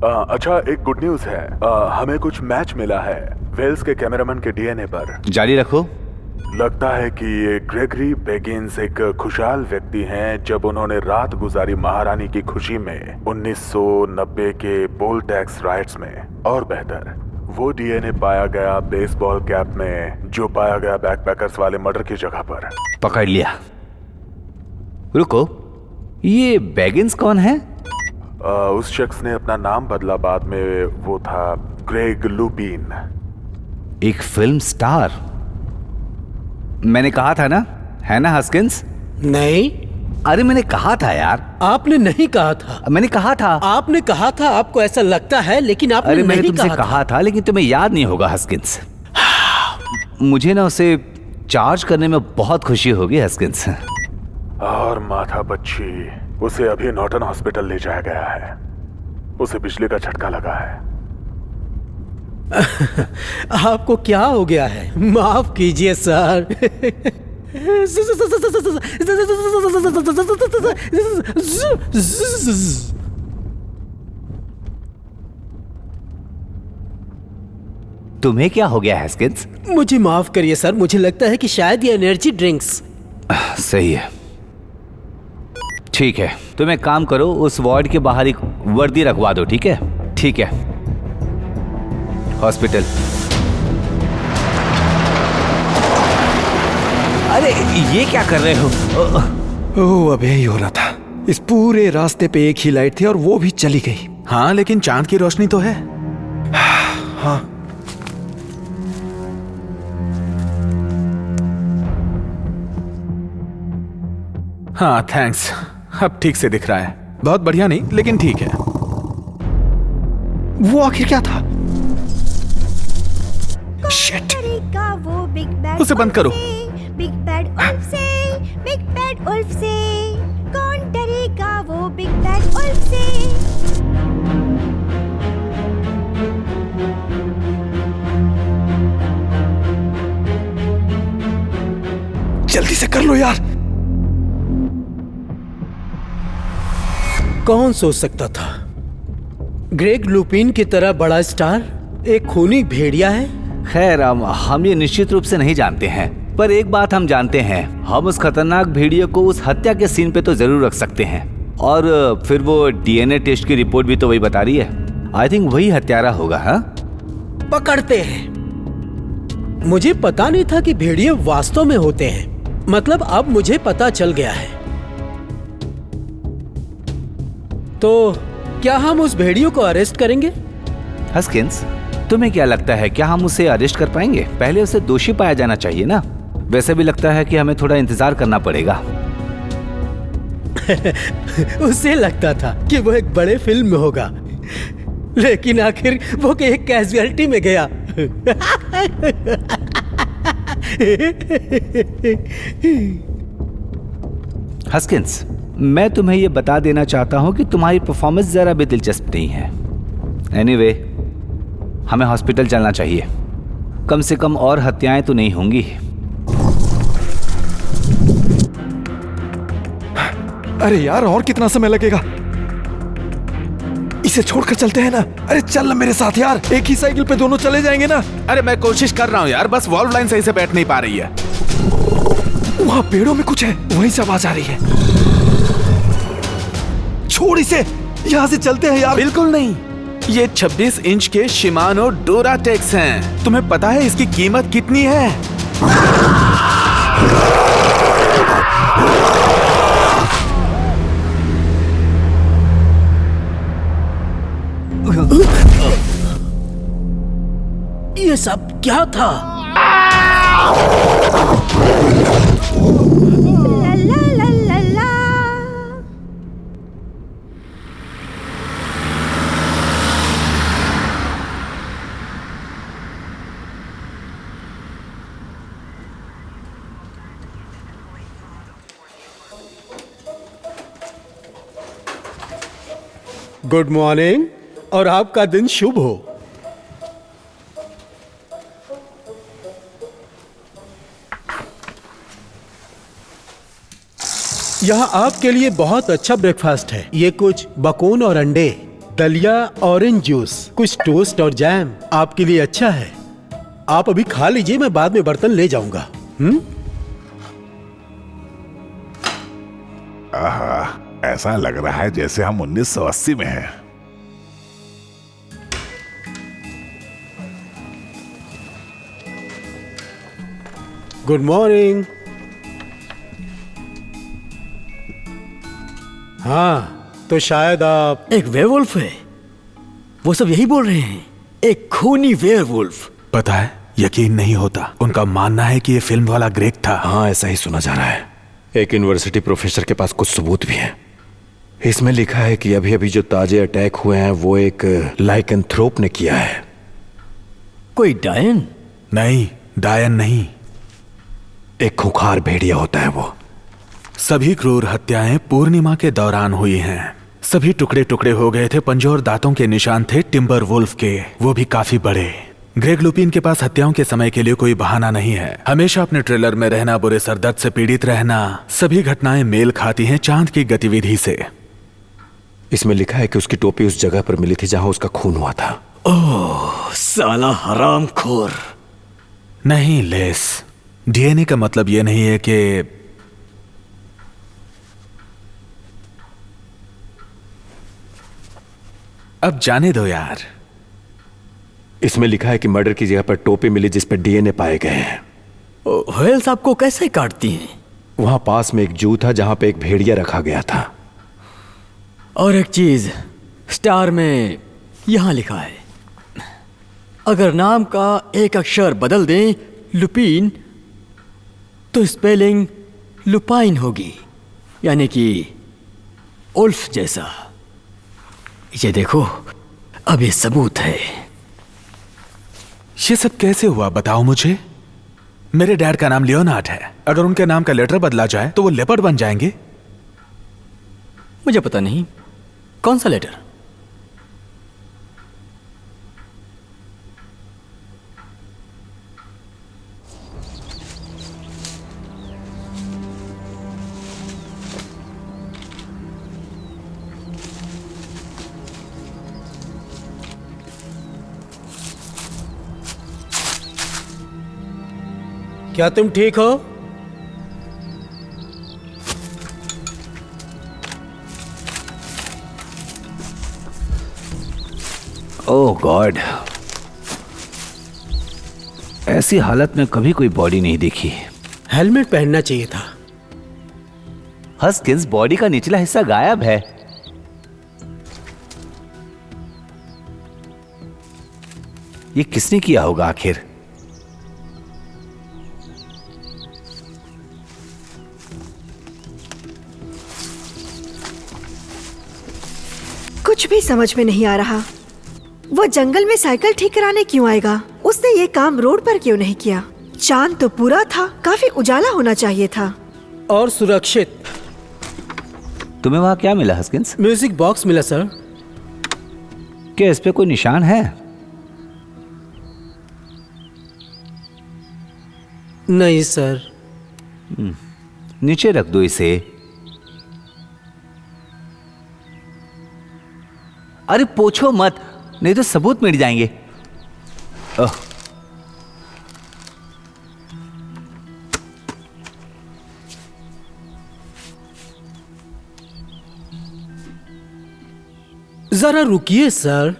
अच्छा, एक गुड न्यूज है। हमें कुछ मैच मिला है वेल्स के कैमरामैन के डीएनए पर।
जारी रखो।
लगता है कि ये ग्रेगरी बेगिंस एक खुशहाल व्यक्ति हैं जब उन्होंने रात गुजारी महारानी की खुशी में 1990 के पोल टैक्स राइट्स में। और बेहतर, वो डीएनए पाया गया बेसबॉल कैप में जो पाया गया बैकपैकर्स वाले मर्डर की जगह पर।
पकड़ लिया। रुको, ये बेगिंस कौन है?
उस शख्स ने अपना नाम बदला बाद में, वो था ग्रेग लुपिन।
एक फिल्म स्टार। मैंने कहा था ना, है ना हस्किंस?
नहीं।
अरे मैंने कहा था यार।
आपने नहीं कहा था।
मैंने कहा था।
आपने कहा था, आपको ऐसा लगता है, लेकिन आपने
अरे
नहीं
मैंने तुमसे कहा था, लेकिन तुम्हें याद नहीं होगा हस्किंस। मुझे ना उसे चार्ज करने में बहुत खुशी होगी हस्किंस।
और माथा बच्ची, उसे अभी नॉर्टन हॉस्पिटल ले जाया गया है। उसे बिजली का झटका लगा है।
आपको क्या हो गया है? माफ कीजिए सर।
तुम्हें क्या हो गया हस्किंस?
मुझे माफ करिए सर, मुझे लगता है कि शायद ये एनर्जी ड्रिंक्स।
सही है, ठीक है। तुम एक काम करो, उस वार्ड के बाहर एक वर्दी रखवा दो, ठीक है? ठीक है। हॉस्पिटल। अरे ये क्या कर रहे हो?
ओह, अब यही हो रहा था। इस पूरे रास्ते पे एक ही लाइट थी और वो भी चली गई।
हाँ, लेकिन चांद की रोशनी तो है।
हाँ।
हाँ थैंक्स, अब ठीक से दिख रहा है। बहुत बढ़िया नहीं, लेकिन ठीक है।
वो आखिर क्या था? शिट।
वो बिग बैड
उसे बंद करो।
बिग बैड उल्फ से, बिग बैड उल्फ से, कौन डरेगा वो बिग बैड उल्फ से।
जल्दी से कर लो यार।
कौन सोच सकता था ग्रेग लुपिन की तरह बड़ा स्टार एक खूनी भेड़िया है।
खैर हम ये निश्चित रूप से नहीं जानते हैं, पर एक बात हम जानते हैं, हम उस खतरनाक भेड़िए को उस हत्या के सीन पे तो जरूर रख सकते हैं। और फिर वो डीएनए टेस्ट की रिपोर्ट भी तो वही बता रही है। आई थिंक वही हत्यारा होगा। हाँ,
पकड़ते हैं। मुझे पता नहीं था कि भेड़िए वास्तव में होते हैं। मतलब अब मुझे पता चल गया है। तो क्या हम उस भेड़ियों को अरेस्ट करेंगे?
हस्किंस, तुम्हें क्या लगता है, क्या हम उसे अरेस्ट कर पाएंगे? पहले उसे दोषी पाया जाना चाहिए ना। वैसे भी लगता है कि हमें थोड़ा इंतजार करना पड़ेगा।
उसे लगता था कि वो एक बड़े फिल्म में होगा, लेकिन आखिर वो एक कैजुअलिटी में गया।
हस्किंस, मैं तुम्हें ये बता देना चाहता हूँ कि तुम्हारी परफॉर्मेंस जरा भी दिलचस्प नहीं है। एनीवे, हमें हॉस्पिटल चलना चाहिए। कम से कम और हत्याएं तो नहीं होंगी।
अरे यार, और कितना समय लगेगा? इसे छोड़कर चलते हैं ना। अरे चल ना मेरे साथ यार, एक ही साइकिल पे दोनों चले जाएंगे ना।
अरे मैं कोशिश कर रहा हूँ यार, बस वॉल्व लाइन सही से बैठ नहीं पा रही है।
वहाँ पेड़ों में कुछ है, वहीं से आवाज आ रही है। छोड़ इसे, यहाँ से चलते हैं यार।
बिल्कुल नहीं, ये 26 इंच के शिमानो डोराटेक्स हैं। तुम्हें पता है इसकी कीमत कितनी है?
ये सब क्या था?
ला ला ला ला ला।
गुड मॉर्निंग और आपका दिन शुभ हो। यहाँ आपके लिए बहुत अच्छा ब्रेकफास्ट है। ये कुछ बकोन और अंडे, दलिया, ऑरेंज जूस, कुछ टोस्ट और जैम आपके लिए अच्छा है। आप अभी खा लीजिए, मैं बाद में बर्तन ले जाऊंगा।
आहा, ऐसा लग रहा है जैसे हम 1980 में हैं।
Good morning. हाँ, तो शायद आप
एक वेयरवुल्फ है। वो सब यही बोल रहे हैं, एक खूनी वेयरवुल्फ।
पता है, यकीन नहीं होता। उनका मानना है कि ये फिल्म वाला ग्रेग था।
हाँ, ऐसा ही सुना जा रहा है। एक यूनिवर्सिटी प्रोफेसर के पास कुछ सबूत भी हैं। इसमें लिखा है कि अभी अभी जो ताजे अटैक हुए हैं वो एक लाइकेंथ्रोप ने किया है।
कोई डायन?
नहीं, डायन नहीं।
एक खूंखार भेड़िया होता है वो।
सभी क्रूर हत्याएं पूर्णिमा के दौरान हुई हैं। सभी टुकड़े टुकड़े हो गए थे। पंजों और दांतों के निशान थे टिम्बर वुल्फ के, वो भी काफी बड़े। ग्रेग लुपिन के पास हत्याओं के समय के लिए कोई बहाना नहीं है। हमेशा अपने ट्रेलर में रहना, बुरे सरदर्द से पीड़ित रहना, सभी घटनाएं मेल खाती हैं चांद की गतिविधि से।
इसमें लिखा है कि उसकी टोपी उस जगह पर मिली थी जहां उसका खून हुआ था।
ओह, साला हरामखोर।
नहीं लेस, डीएनए का मतलब यह नहीं है कि अब जाने दो यार।
इसमें लिखा है कि मर्डर की जगह पर टोपी मिली जिस पर डीएनए पाए गए हैं।
व्हेल्स आपको कैसे काटती हैं?
वहां पास में एक जू था जहां पे एक भेड़िया रखा गया था।
और एक चीज, स्टार में यहां लिखा है, अगर नाम का एक अक्षर बदल दें लुपिन, तो स्पेलिंग लुपाइन होगी, यानी कि उल्फ जैसा। ये देखो, अब ये सबूत है।
ये सब कैसे हुआ बताओ मुझे। मेरे डैड का नाम लियोनार्ड है। अगर उनके नाम का लेटर बदला जाए तो वो लेपर्ड बन जाएंगे।
मुझे पता नहीं कौन सा लेटर।
क्या तुम ठीक हो?
ओह गॉड, ऐसी हालत में कभी कोई बॉडी नहीं देखी।
हेलमेट पहनना चाहिए था।
हस्किंस, बॉडी का निचला हिस्सा गायब है। ये किसने किया होगा आखिर?
कुछ भी समझ में नहीं आ रहा। वो जंगल में साइकिल ठीक कराने क्यों आएगा? उसने ये काम रोड पर क्यों नहीं किया? चांद तो पूरा था, काफी उजाला होना चाहिए था।
और सुरक्षित।
तुम्हें वहां क्या मिला हस्किंस?
म्यूजिक बॉक्स मिला सर।
क्या इस पे कोई निशान है?
नहीं सर।
नीचे रख दो इसे। अरे पूछो मत, नहीं तो सबूत मिट जाएंगे।
जरा रुकिए सर।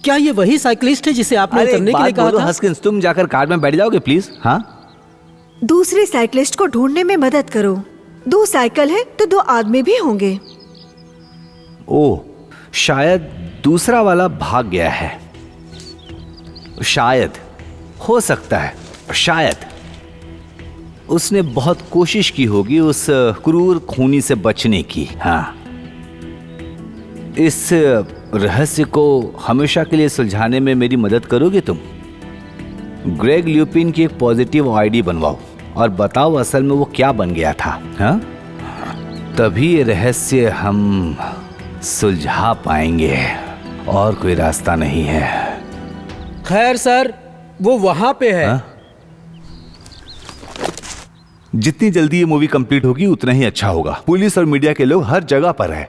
क्या ये वही साइकिलिस्ट है जिसे आपने उतरने के लिए कहा था?
हस्किंस, तुम जाकर कार में बैठ जाओगे प्लीज। हाँ,
दूसरे साइकिलिस्ट को ढूंढने में मदद करो। 2 साइकिल है तो 2 आदमी भी होंगे।
ओह, शायद दूसरा वाला भाग गया है। शायद, हो सकता है, शायद उसने बहुत कोशिश की होगी उस क्रूर खूनी से बचने की। हाँ, इस रहस्य को हमेशा के लिए सुलझाने में मेरी मदद करोगे तुम? ग्रेग ल्यूपिन की एक पॉजिटिव आईडी बनवाओ और बताओ असल में वो क्या बन गया था। हाँ, तभी ये रहस्य हम सुलझा पाएंगे। और कोई रास्ता नहीं है।
खैर सर, वो वहां पे है।
हा? जितनी जल्दी ये मूवी कंप्लीट होगी उतना ही अच्छा होगा। पुलिस और मीडिया के लोग हर जगह पर है।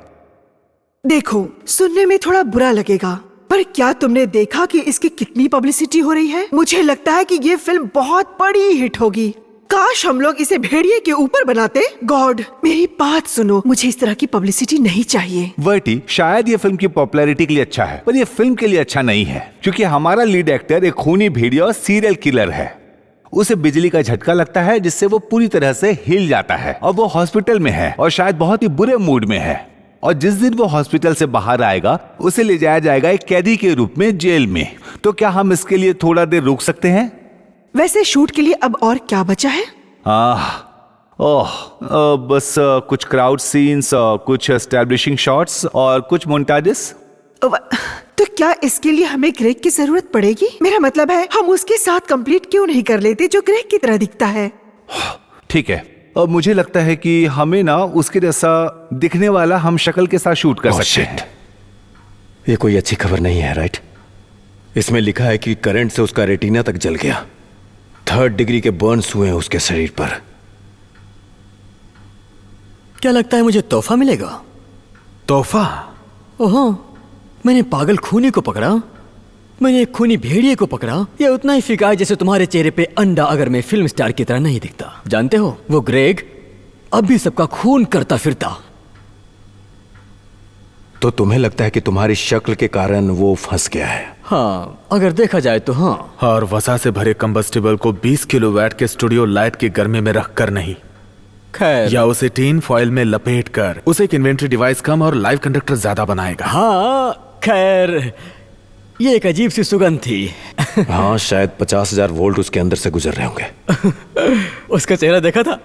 देखो, सुनने में थोड़ा बुरा लगेगा, पर क्या तुमने देखा कि इसकी कितनी पब्लिसिटी हो रही है? मुझे लगता है कि ये फिल्म बहुत बड़ी हिट होगी। काश हम लोग इसे भेड़िए के ऊपर बनाते। गॉड, मेरी बात सुनो, मुझे इस तरह की पब्लिसिटी नहीं चाहिए।
वर्टी, शायद ये फिल्म की पॉपुलैरिटी के लिए अच्छा है, पर ये फिल्म के लिए अच्छा नहीं है, क्योंकि हमारा लीड एक्टर एक खूनी भेड़िया और सीरियल किलर है। उसे बिजली का झटका लगता है जिससे वो पूरी तरह से हिल जाता है, और वो हॉस्पिटल में है और शायद बहुत ही बुरे मूड में है। और जिस दिन वो हॉस्पिटल से बाहर आएगा उसे ले जाया जाएगा एक कैदी के रूप में जेल में। तो क्या हम इसके लिए थोड़ा देर रुक सकते हैं?
वैसे शूट के लिए अब और क्या बचा है?
बस कुछ क्राउड सीन्स, कुछ एस्टैब्लिशिंग शॉट्स और कुछ मोन्टाजेस।
तो क्या इसके लिए हमें ग्रेग की जरूरत पड़ेगी? मेरा मतलब है, हम उसके साथ कंप्लीट क्यों नहीं कर लेते जो ग्रेग की तरह दिखता है?
ठीक है, अब मुझे लगता है कि हमें ना उसके जैसा दिखने वाला हम शक्ल के साथ शूट कर सकते हैं।
ये कोई अच्छी खबर नहीं है, राइट? इसमें लिखा है कि करंट से उसका रेटिना तक जल गया। 3rd डिग्री के बर्न्स हुए हैं उसके शरीर पर।
क्या लगता है मुझे तोहफा मिलेगा?
तोहफा?
ओहो, मैंने पागल खूनी को पकड़ा, मैंने एक खूनी भेड़िए को पकड़ा। ये उतना ही फीका है जैसे तुम्हारे चेहरे पे अंडा अगर मैं फिल्म स्टार की तरह नहीं दिखता। जानते हो, वो ग्रेग अब भी सबका खून करता फिरता।
तो तुम्हें लगता है कि तुम्हारी शक्ल के कारण वो फंस गया है?
हाँ, अगर देखा जाए तो हाँ।
और वसा से भरे कंबस्टिबल को 20 किलोवाट के स्टूडियो लाइट की गर्मी में रखकर नहीं,
खैर,
या उसे टीन फॉइल में लपेट कर उसे एक इन्वेंट्री डिवाइस कम और लाइव कंडक्टर ज्यादा बनाएगा।
हाँ, खैर, ये एक अजीब सी सुगंध थी।
हाँ, शायद 50,000 वोल्ट उसके अंदर से गुजर रहे होंगे।
उसका चेहरा देखा था?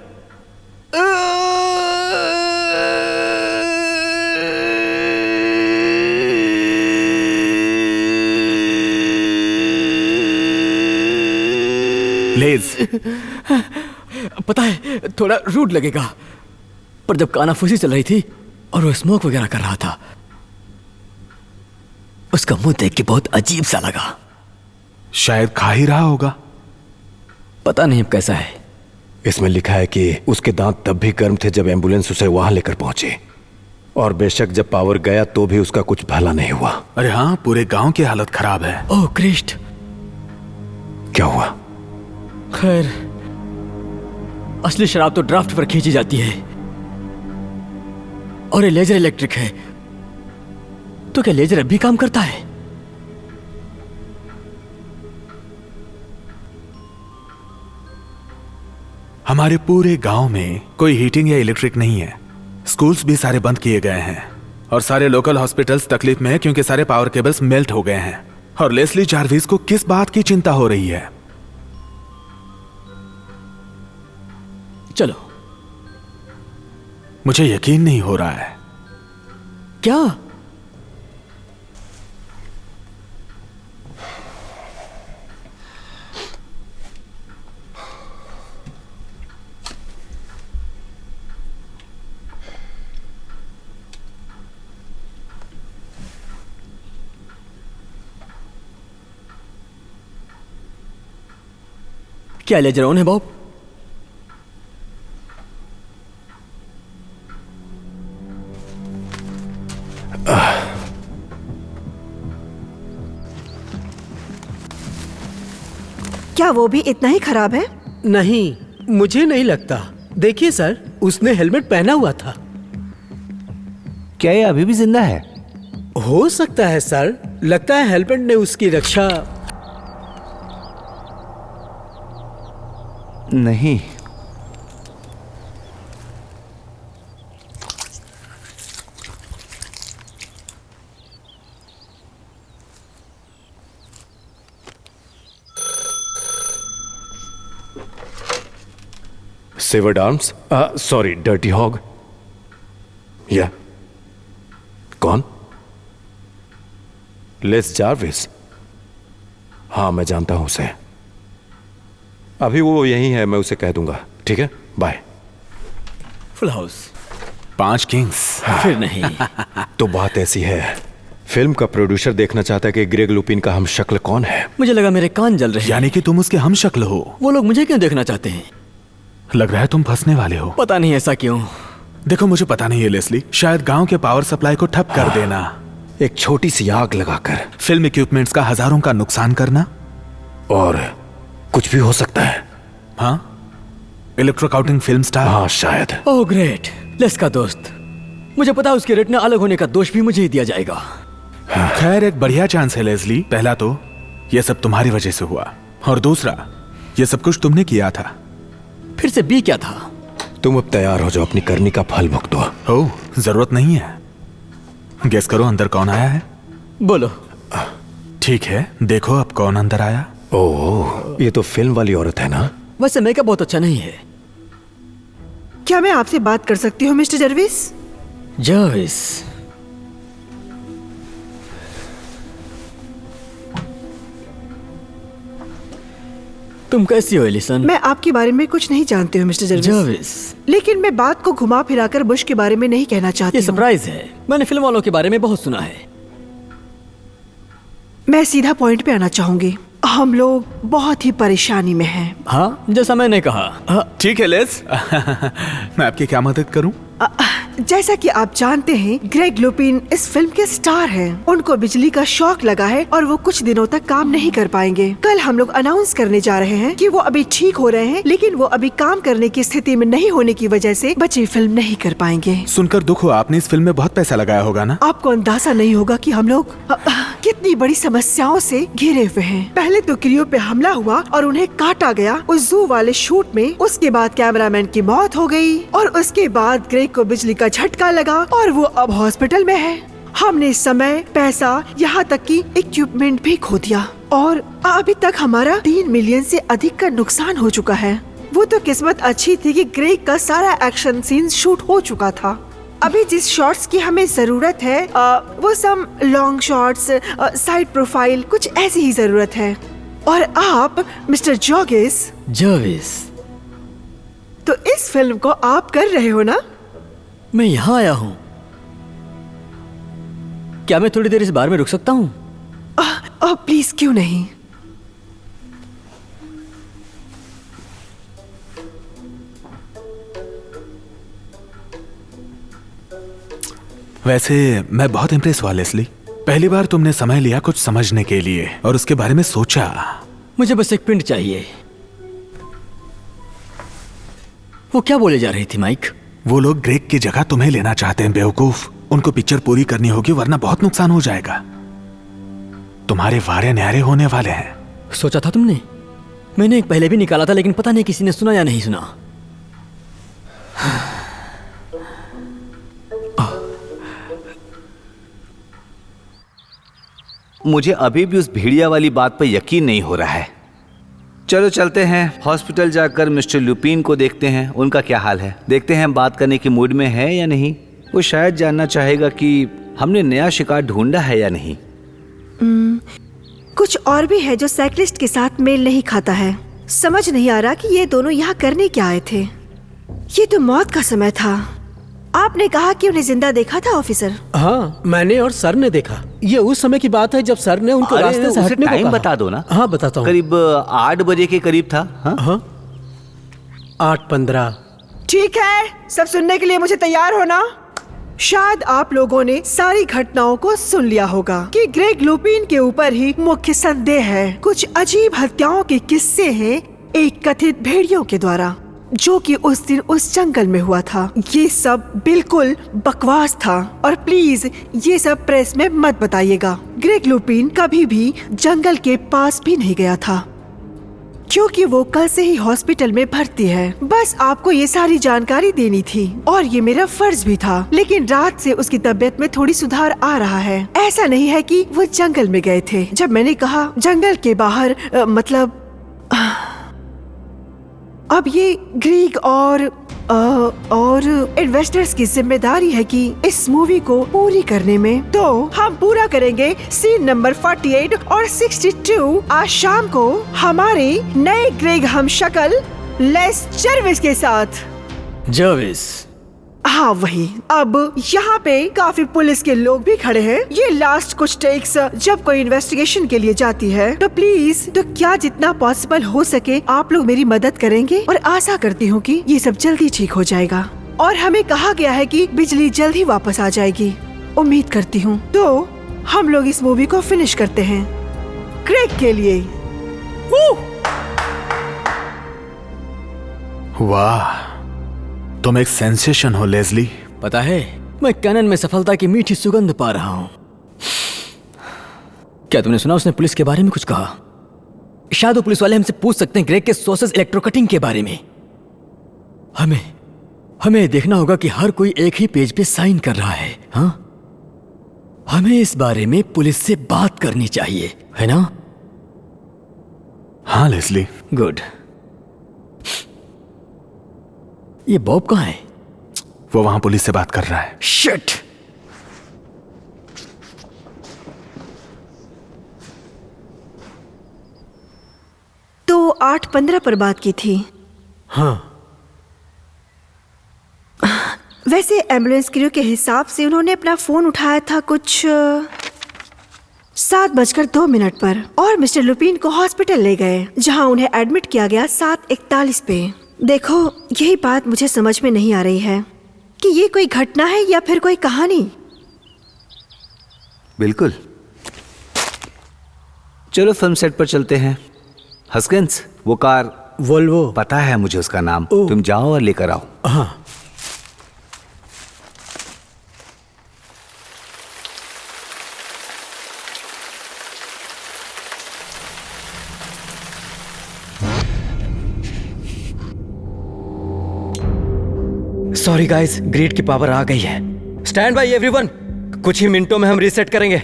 लेज।
पता है थोड़ा रूड लगेगा, पर जब कानाफूसी चल रही थी और वो स्मोक वगैरह कर रहा था, उसका मुंह देख के बहुत अजीब सा लगा।
शायद खा ही रहा होगा।
पता नहीं अब कैसा है।
इसमें लिखा है कि उसके दांत तब भी गर्म थे जब एम्बुलेंस उसे वहां लेकर पहुंची, और बेशक जब पावर गया तो भी उसका कुछ भला नहीं हुआ।
अरे हाँ, पूरे गांव की हालत खराब है।
ओह क्रिस्ट,
क्या हुआ?
खैर, असली शराब तो ड्राफ्ट पर खींची जाती है और ये लेजर इलेक्ट्रिक है, तो क्या लेजर अब भी काम करता है?
हमारे पूरे गांव में कोई हीटिंग या इलेक्ट्रिक नहीं है। स्कूल्स भी सारे बंद किए गए हैं और सारे लोकल हॉस्पिटल्स तकलीफ में हैं क्योंकि सारे पावर केबल्स मेल्ट हो गए हैं। और लेस्ली जार्विस को किस बात की चिंता हो रही है?
चलो।
मुझे यकीन नहीं हो रहा है।
क्या? क्या लेजर ऑन है बॉब?
क्या वो भी इतना ही खराब है?
नहीं, मुझे नहीं लगता। देखिए सर, उसने हेलमेट पहना हुआ था।
क्या ये अभी भी जिंदा है?
हो सकता है सर, लगता है हेलमेट ने उसकी रक्षा।
नहीं,
severed arms, sorry, dirty hog. या कौन? Les Jarvis? हाँ, मैं जानता हूं उसे। अभी वो यही है, मैं उसे कह दूंगा। ठीक है, बाय।
Full house.
5 किंग्स।
फिर नहीं।
तो बात ऐसी है, फिल्म का प्रोड्यूसर देखना चाहता है कि ग्रेग लुपिन का हम शक्ल कौन है।
मुझे लगा मेरे कान जल रहे हैं।
यानी कि तुम उसके हम शक्ल हो।
वो लोग मुझे क्यों देखना चाहते हैं?
लग रहा है तुम फंसने वाले हो।
पता नहीं ऐसा क्यों।
देखो, मुझे पता नहीं है लेस्ली, शायद गांव के पावर सप्लाई को ठप कर देना,
एक छोटी सी आग लगाकर
फिल्म इक्विपमेंट्स का हजारों का नुकसान करना,
और कुछ भी हो सकता है।
हाँ, इलेक्ट्रोकाउटिंग फिल्म स्टार।
हाँ, शायद।
ओह ग्रेट, लेस का दोस्त। मुझे पता है उसके रेटिना अलग होने का दोष भी मुझे ही दिया जाएगा।
खैर, एक बढ़िया चांस है लेस्ली। पहला तो ये सब तुम्हारी वजह से हुआ, और दूसरा ये सब कुछ तुमने किया था।
फिर से बी क्या था?
तुम अब तैयार हो जाओ, अपनी करनी का फल भुगतो।
ओह, जरूरत नहीं है। गेस करो अंदर कौन आया है।
बोलो।
ठीक है, देखो अब कौन अंदर आया।
ओह, ये तो फिल्म वाली औरत है ना?
वैसे मेकअप बहुत अच्छा नहीं है।
क्या मैं आपसे बात कर सकती हूँ मिस्टर जर्विस?
जर्विस। तुम कैसी हो एलिसन?
मैं आपके बारे में कुछ नहीं जानती हूँ मिस्टर
जर्विस।
लेकिन मैं बात को घुमा फिराकर बुश के बारे में नहीं कहना चाहती
ये
हूँ।
सरप्राइज है। मैंने फिल्म वालों के बारे में बहुत सुना है।
मैं सीधा पॉइंट पे आना चाहूंगी। हम लोग बहुत ही परेशानी में हैं।
हाँ, जैसा मैंने कहा।
ठीक है लेस, मैं आपकी क्या मदद करूं?
जैसा कि आप जानते हैं, ग्रेग लुपिन इस फिल्म के स्टार हैं। उनको बिजली का शॉक लगा है और वो कुछ दिनों तक काम नहीं कर पाएंगे। कल हम लोग अनाउंस करने जा रहे हैं कि वो अभी ठीक हो रहे हैं, लेकिन वो अभी काम करने की स्थिति में नहीं होने की वजह से बची फिल्म नहीं कर पाएंगे।
सुनकर दुख हुआ। आपने इस फिल्म में बहुत पैसा लगाया होगा ना?
आपको अंदाजा नहीं होगा कि हम लोग कितनी बड़ी समस्याओं से घिरे हुए हैं। पहले तो क्रियो पे हमला हुआ और उन्हें काटा गया उस जू वाले शूट में। उसके बाद कैमरामैन की मौत हो गई और उसके बाद ग्रेग को बिजली का झटका लगा और वो अब हॉस्पिटल में है। हमने समय, पैसा, यहाँ तक कि इक्विपमेंट भी खो दिया और अभी तक हमारा 3 मिलियन से अधिक का नुकसान हो चुका है। वो तो किस्मत अच्छी थी कि ग्रेग का सारा एक्शन सीन शूट हो चुका था। अभी जिस शॉट्स की हमें जरूरत है वो सम लॉन्ग शॉट्स, साइड प्रोफाइल, कुछ ऐसी ही जरूरत है। और आप मिस्टर जॉगिस
जर्विस,
तो इस फिल्म को आप कर रहे हो ना?
मैं यहाँ आया हूँ। क्या मैं थोड़ी देर इस बार में रुक सकता हूँ?
प्लीज, क्यों नहीं?
वैसे मैं बहुत इम्प्रेस हुआ लेस्ली। पहली बार तुमने समय लिया कुछ समझने के लिए और उसके बारे में सोचा।
मुझे बस एक पिंड चाहिए। वो क्या बोले जा रही थी माइक?
वो लोग ग्रेग की जगह तुम्हें लेना चाहते हैं बेवकूफ। उनको पिक्चर पूरी करनी होगी वरना बहुत नुकसान हो जाएगा। तुम्हारे वारे न्यारे होने वाले हैं।
सोचा था तुमने? मैंने एक पहले भी निकाला था लेकिन पता नहीं किसी ने सुना या नहीं सुना।
मुझे अभी भी उस भेड़िया वाली बात पर यकीन नहीं हो रहा है। चलो चलते हैं, हॉस्पिटल जाकर मिस्टर लुपीन को देखते हैं उनका क्या हाल है। देखते हैं बात करने के मूड में है या नहीं। वो शायद जानना चाहेगा कि हमने नया शिकार ढूंढा है या नहीं।
कुछ और भी है जो साइकिलिस्ट के साथ मेल नहीं खाता है। समझ नहीं आ रहा कि ये दोनों यहाँ करने क्या आए थे। ये तो मौत का समय था। आपने कहा कि उन्हें जिंदा देखा था ऑफिसर?
हाँ, मैंने और सर ने देखा। ये उस समय की बात है जब सर ने उनको रास्ते से हटने को
टाइम
कहा।
बता दो ना।
हाँ, बताता हूँ।
करीब 8 बजे के करीब था। हाँ?
8:15।
ठीक है, सब सुनने के लिए मुझे तैयार हो ना? शायद आप लोगों ने सारी घटनाओं को सुन लिया होगा कि ग्रेग लुपीन के ऊपर ही मुख्य संदेह है। कुछ अजीब हत्याओं के किस्से हैं एक कथित भेड़ियों के द्वारा, जो कि उस दिन उस जंगल में हुआ था। ये सब बिल्कुल बकवास था और प्लीज ये सब प्रेस में मत बताइएगा। ग्रेग लुपीन कभी भी जंगल के पास भी नहीं गया था क्योंकि वो कल से ही हॉस्पिटल में भर्ती है। बस आपको ये सारी जानकारी देनी थी और ये मेरा फर्ज भी था। लेकिन रात से उसकी तबीयत में थोड़ी सुधार आ रहा है। ऐसा नहीं है कि वो जंगल में गए थे। जब मैंने कहा जंगल के बाहर मतलब अब ये ग्रीक और इन्वेस्टर्स की जिम्मेदारी है कि इस मूवी को पूरी करने में। तो हम पूरा करेंगे सीन नंबर 48 और 62 आज शाम को हमारे नए ग्रेग हम शक्ल लेस जर्विस के साथ।
जर्विस?
हाँ वही। अब यहाँ पे काफी पुलिस के लोग भी खड़े हैं। ये लास्ट कुछ टेक्स जब कोई इन्वेस्टिगेशन के लिए जाती है तो प्लीज, तो क्या जितना पॉसिबल हो सके आप लोग मेरी मदद करेंगे और आशा करती हूँ कि ये सब जल्दी ठीक हो जाएगा। और हमें कहा गया है कि बिजली जल्द ही वापस आ जाएगी। उम्मीद करती हूँ। तो हम लोग इस मूवी को फिनिश करते हैं ग्रेग के लिए।
वाह, तुम एक सेंसेशन हो लेस्ली।
पता है, मैं कैनन में सफलता की मीठी सुगंध पा रहा हूं। क्या तुमने सुना उसने पुलिस के बारे में कुछ कहा? शायद वो पुलिस वाले हमसे पूछ सकते हैं ग्रेग के सोर्सेस इलेक्ट्रोकटिंग के बारे में। हमें देखना होगा कि हर कोई एक ही पेज पे साइन कर रहा है। हाँ, हमें इस बारे में पुलिस से बात करनी चाहिए, है ना?
हाँ लेस्ली।
गुड। ये बॉब कहाँ है?
वो वहां पुलिस से बात कर रहा है।
शिट!
तो 8:15 पर बात की थी।
हाँ।
वैसे एम्बुलेंस क्रू के हिसाब से उन्होंने अपना फोन उठाया था कुछ 7:02 पर और मिस्टर लुपीन को हॉस्पिटल ले गए जहां उन्हें एडमिट किया गया 7:41 पे। देखो, यही बात मुझे समझ में नहीं आ रही है कि ये कोई घटना है या फिर कोई कहानी।
बिल्कुल। चलो फिल्म सेट पर चलते हैं। हस्किंस, वो कार
वोल्वो।
पता है मुझे उसका नाम। तुम जाओ और लेकर आओ।
हाँ।
सॉरी गाइस, ग्रेड की पावर आ गई है। स्टैंड बाय एवरीवन, कुछ ही मिनटों में हम रीसेट करेंगे।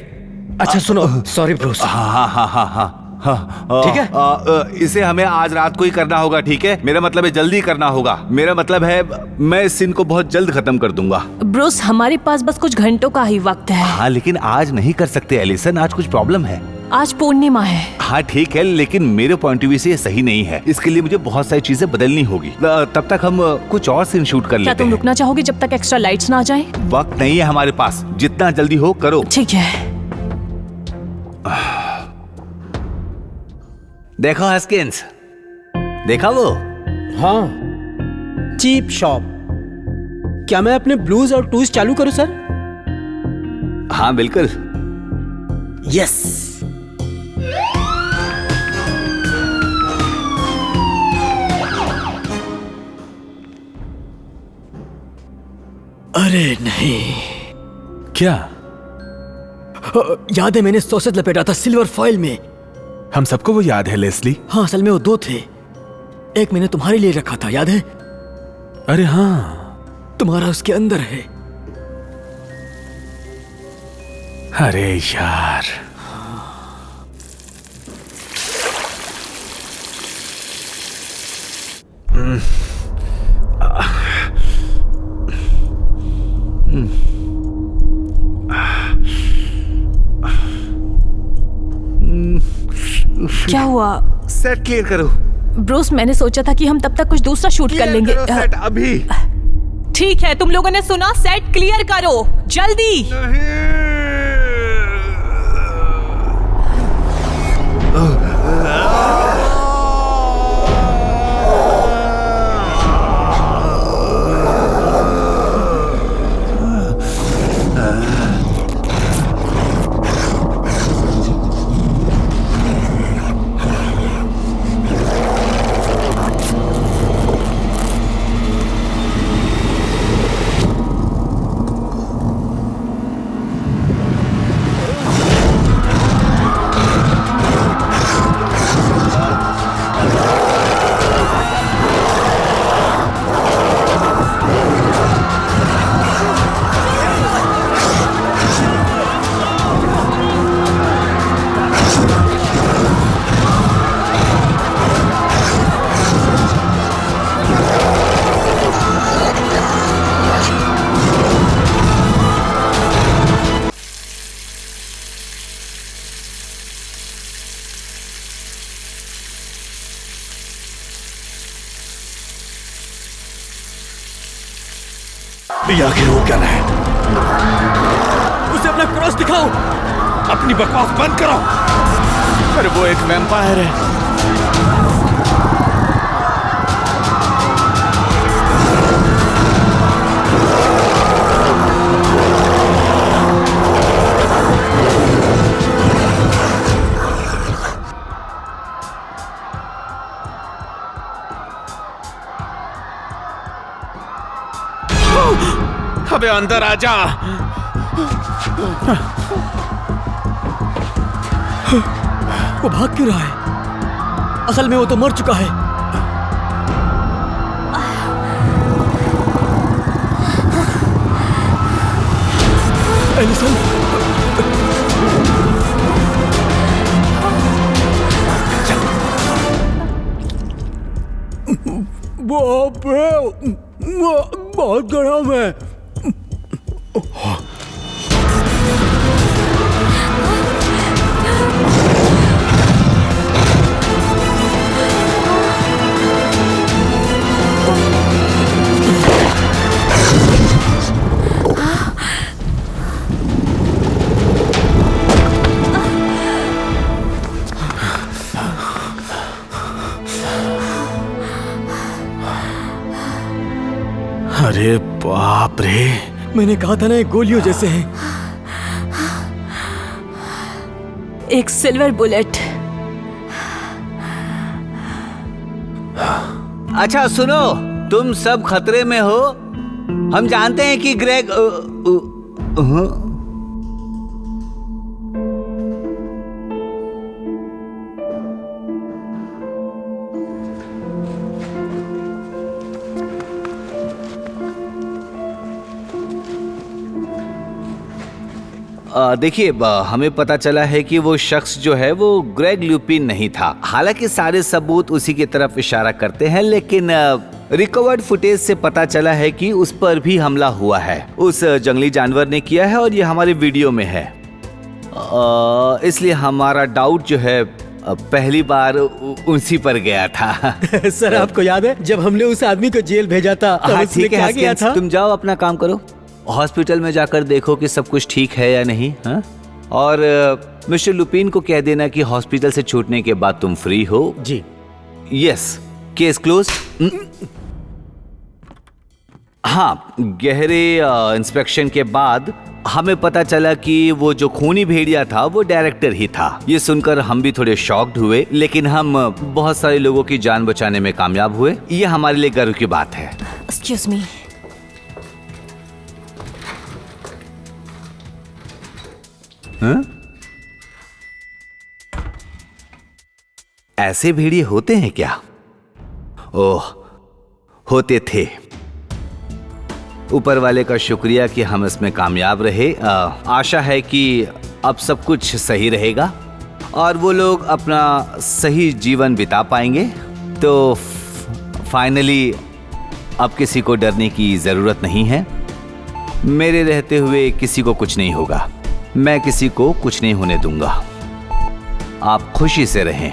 अच्छा सुनो, सॉरी ब्रूस।
हाँ,
ठीक है।
इसे हमें आज रात को ही करना होगा, ठीक है? मेरा मतलब है जल्दी करना होगा। मेरा मतलब है मैं इस सीन को बहुत जल्द खत्म कर दूंगा।
ब्रूस, हमारे पास बस कुछ घंटों का ही वक्त है।
हाँ, लेकिन आज नहीं कर सकते एलिसन, आज कुछ प्रॉब्लम है।
आज पूर्णिमा है।
हाँ ठीक है, लेकिन मेरे पॉइंट ऑफ व्यू से ये सही नहीं है। इसके लिए मुझे बहुत सारी चीजें बदलनी होगी। तब तक हम कुछ और सीन शूट कर
क्या
लेते
तुम
हैं।
रुकना चाहोगे जब तक एक्स्ट्रा लाइट्स ना आ जाए?
वक्त नहीं है हमारे पास, जितना जल्दी हो करो।
ठीक है।
देखो हस्किंस, देखा वो?
हाँ, चीप शॉप। क्या मैं अपने ब्लूज और टूज चालू करूं सर?
हाँ बिल्कुल।
यस।
अरे नहीं।
क्या?
याद है मैंने सॉसेज लपेटा था सिल्वर फॉइल में।
हम सबको वो याद है लेस्ली।
हाँ, असल में वो 2 थे। एक मैंने तुम्हारे लिए रखा था, याद है?
अरे हाँ,
तुम्हारा उसके अंदर है।
अरे यार,
क्या हुआ?
सेट क्लियर करो।
ब्रूस, मैंने सोचा था कि हम तब तक कुछ दूसरा शूट कर लेंगे।
सेट अभी।
ठीक है, तुम लोगों ने सुना, सेट क्लियर करो जल्दी।
ये आखिर वो क्या रहा है?
उसे अपना क्रॉस दिखाओ।
अपनी बकवास बंद करो।
अरे वो एक वैम्पायर है। अबे अंदर आजा।
वो भाग क्यों रहा है? असल में वो तो मर चुका है। एलिसन, बाप रे, बहुत गर्म है।
अरे बाप रे,
मैंने कहा था ना, ये गोलियों जैसे हैं।
एक सिल्वर बुलेट।
अच्छा सुनो, तुम सब खतरे में हो। हम जानते हैं कि ग्रेग देखिए, हमें पता चला है कि वो शख्स जो है वो ग्रेग ल्यूपिन नहीं था। हालांकि सारे सबूत उसी की तरफ इशारा करते हैं, लेकिन रिकवर्ड फुटेज से पता चला है कि उस पर भी हमला हुआ है। उस जंगली जानवर ने किया है और ये हमारे वीडियो में है। इसलिए हमारा डाउट जो है पहली बार उसी पर गया था।
सर आपको याद है जब हमने उस आदमी को जेल भेजा था तब
हाँ
उसने
ठीक है
क्या किया
हस्किन्स,
था?
तुम जाओ अपना काम करो, हॉस्पिटल में जाकर देखो कि सब कुछ ठीक है या नहीं। हाँ? और मिस्टर लुपिन को कह देना कि हॉस्पिटल से छूटने के बाद तुम फ्री हो।
जी
यस, केस क्लोज। हाँ, गहरे इंस्पेक्शन के बाद हमें पता चला कि वो जो खूनी भेड़िया था वो डायरेक्टर ही था। ये सुनकर हम भी थोड़े शॉक्ड हुए, लेकिन हम बहुत सारे लोगों की जान बचाने में कामयाब हुए। ये हमारे लिए गर्व की बात है।
Excuse me.
हाँ? ऐसे भेड़िए होते हैं क्या? ओह, होते थे। ऊपर वाले का शुक्रिया कि हम इसमें कामयाब रहे। आशा है कि अब सब कुछ सही रहेगा और वो लोग अपना सही जीवन बिता पाएंगे। तो फाइनली अब किसी को डरने की ज़रूरत नहीं है। मेरे रहते हुए किसी को कुछ नहीं होगा। मैं किसी को कुछ नहीं होने दूंगा। आप खुशी से रहें।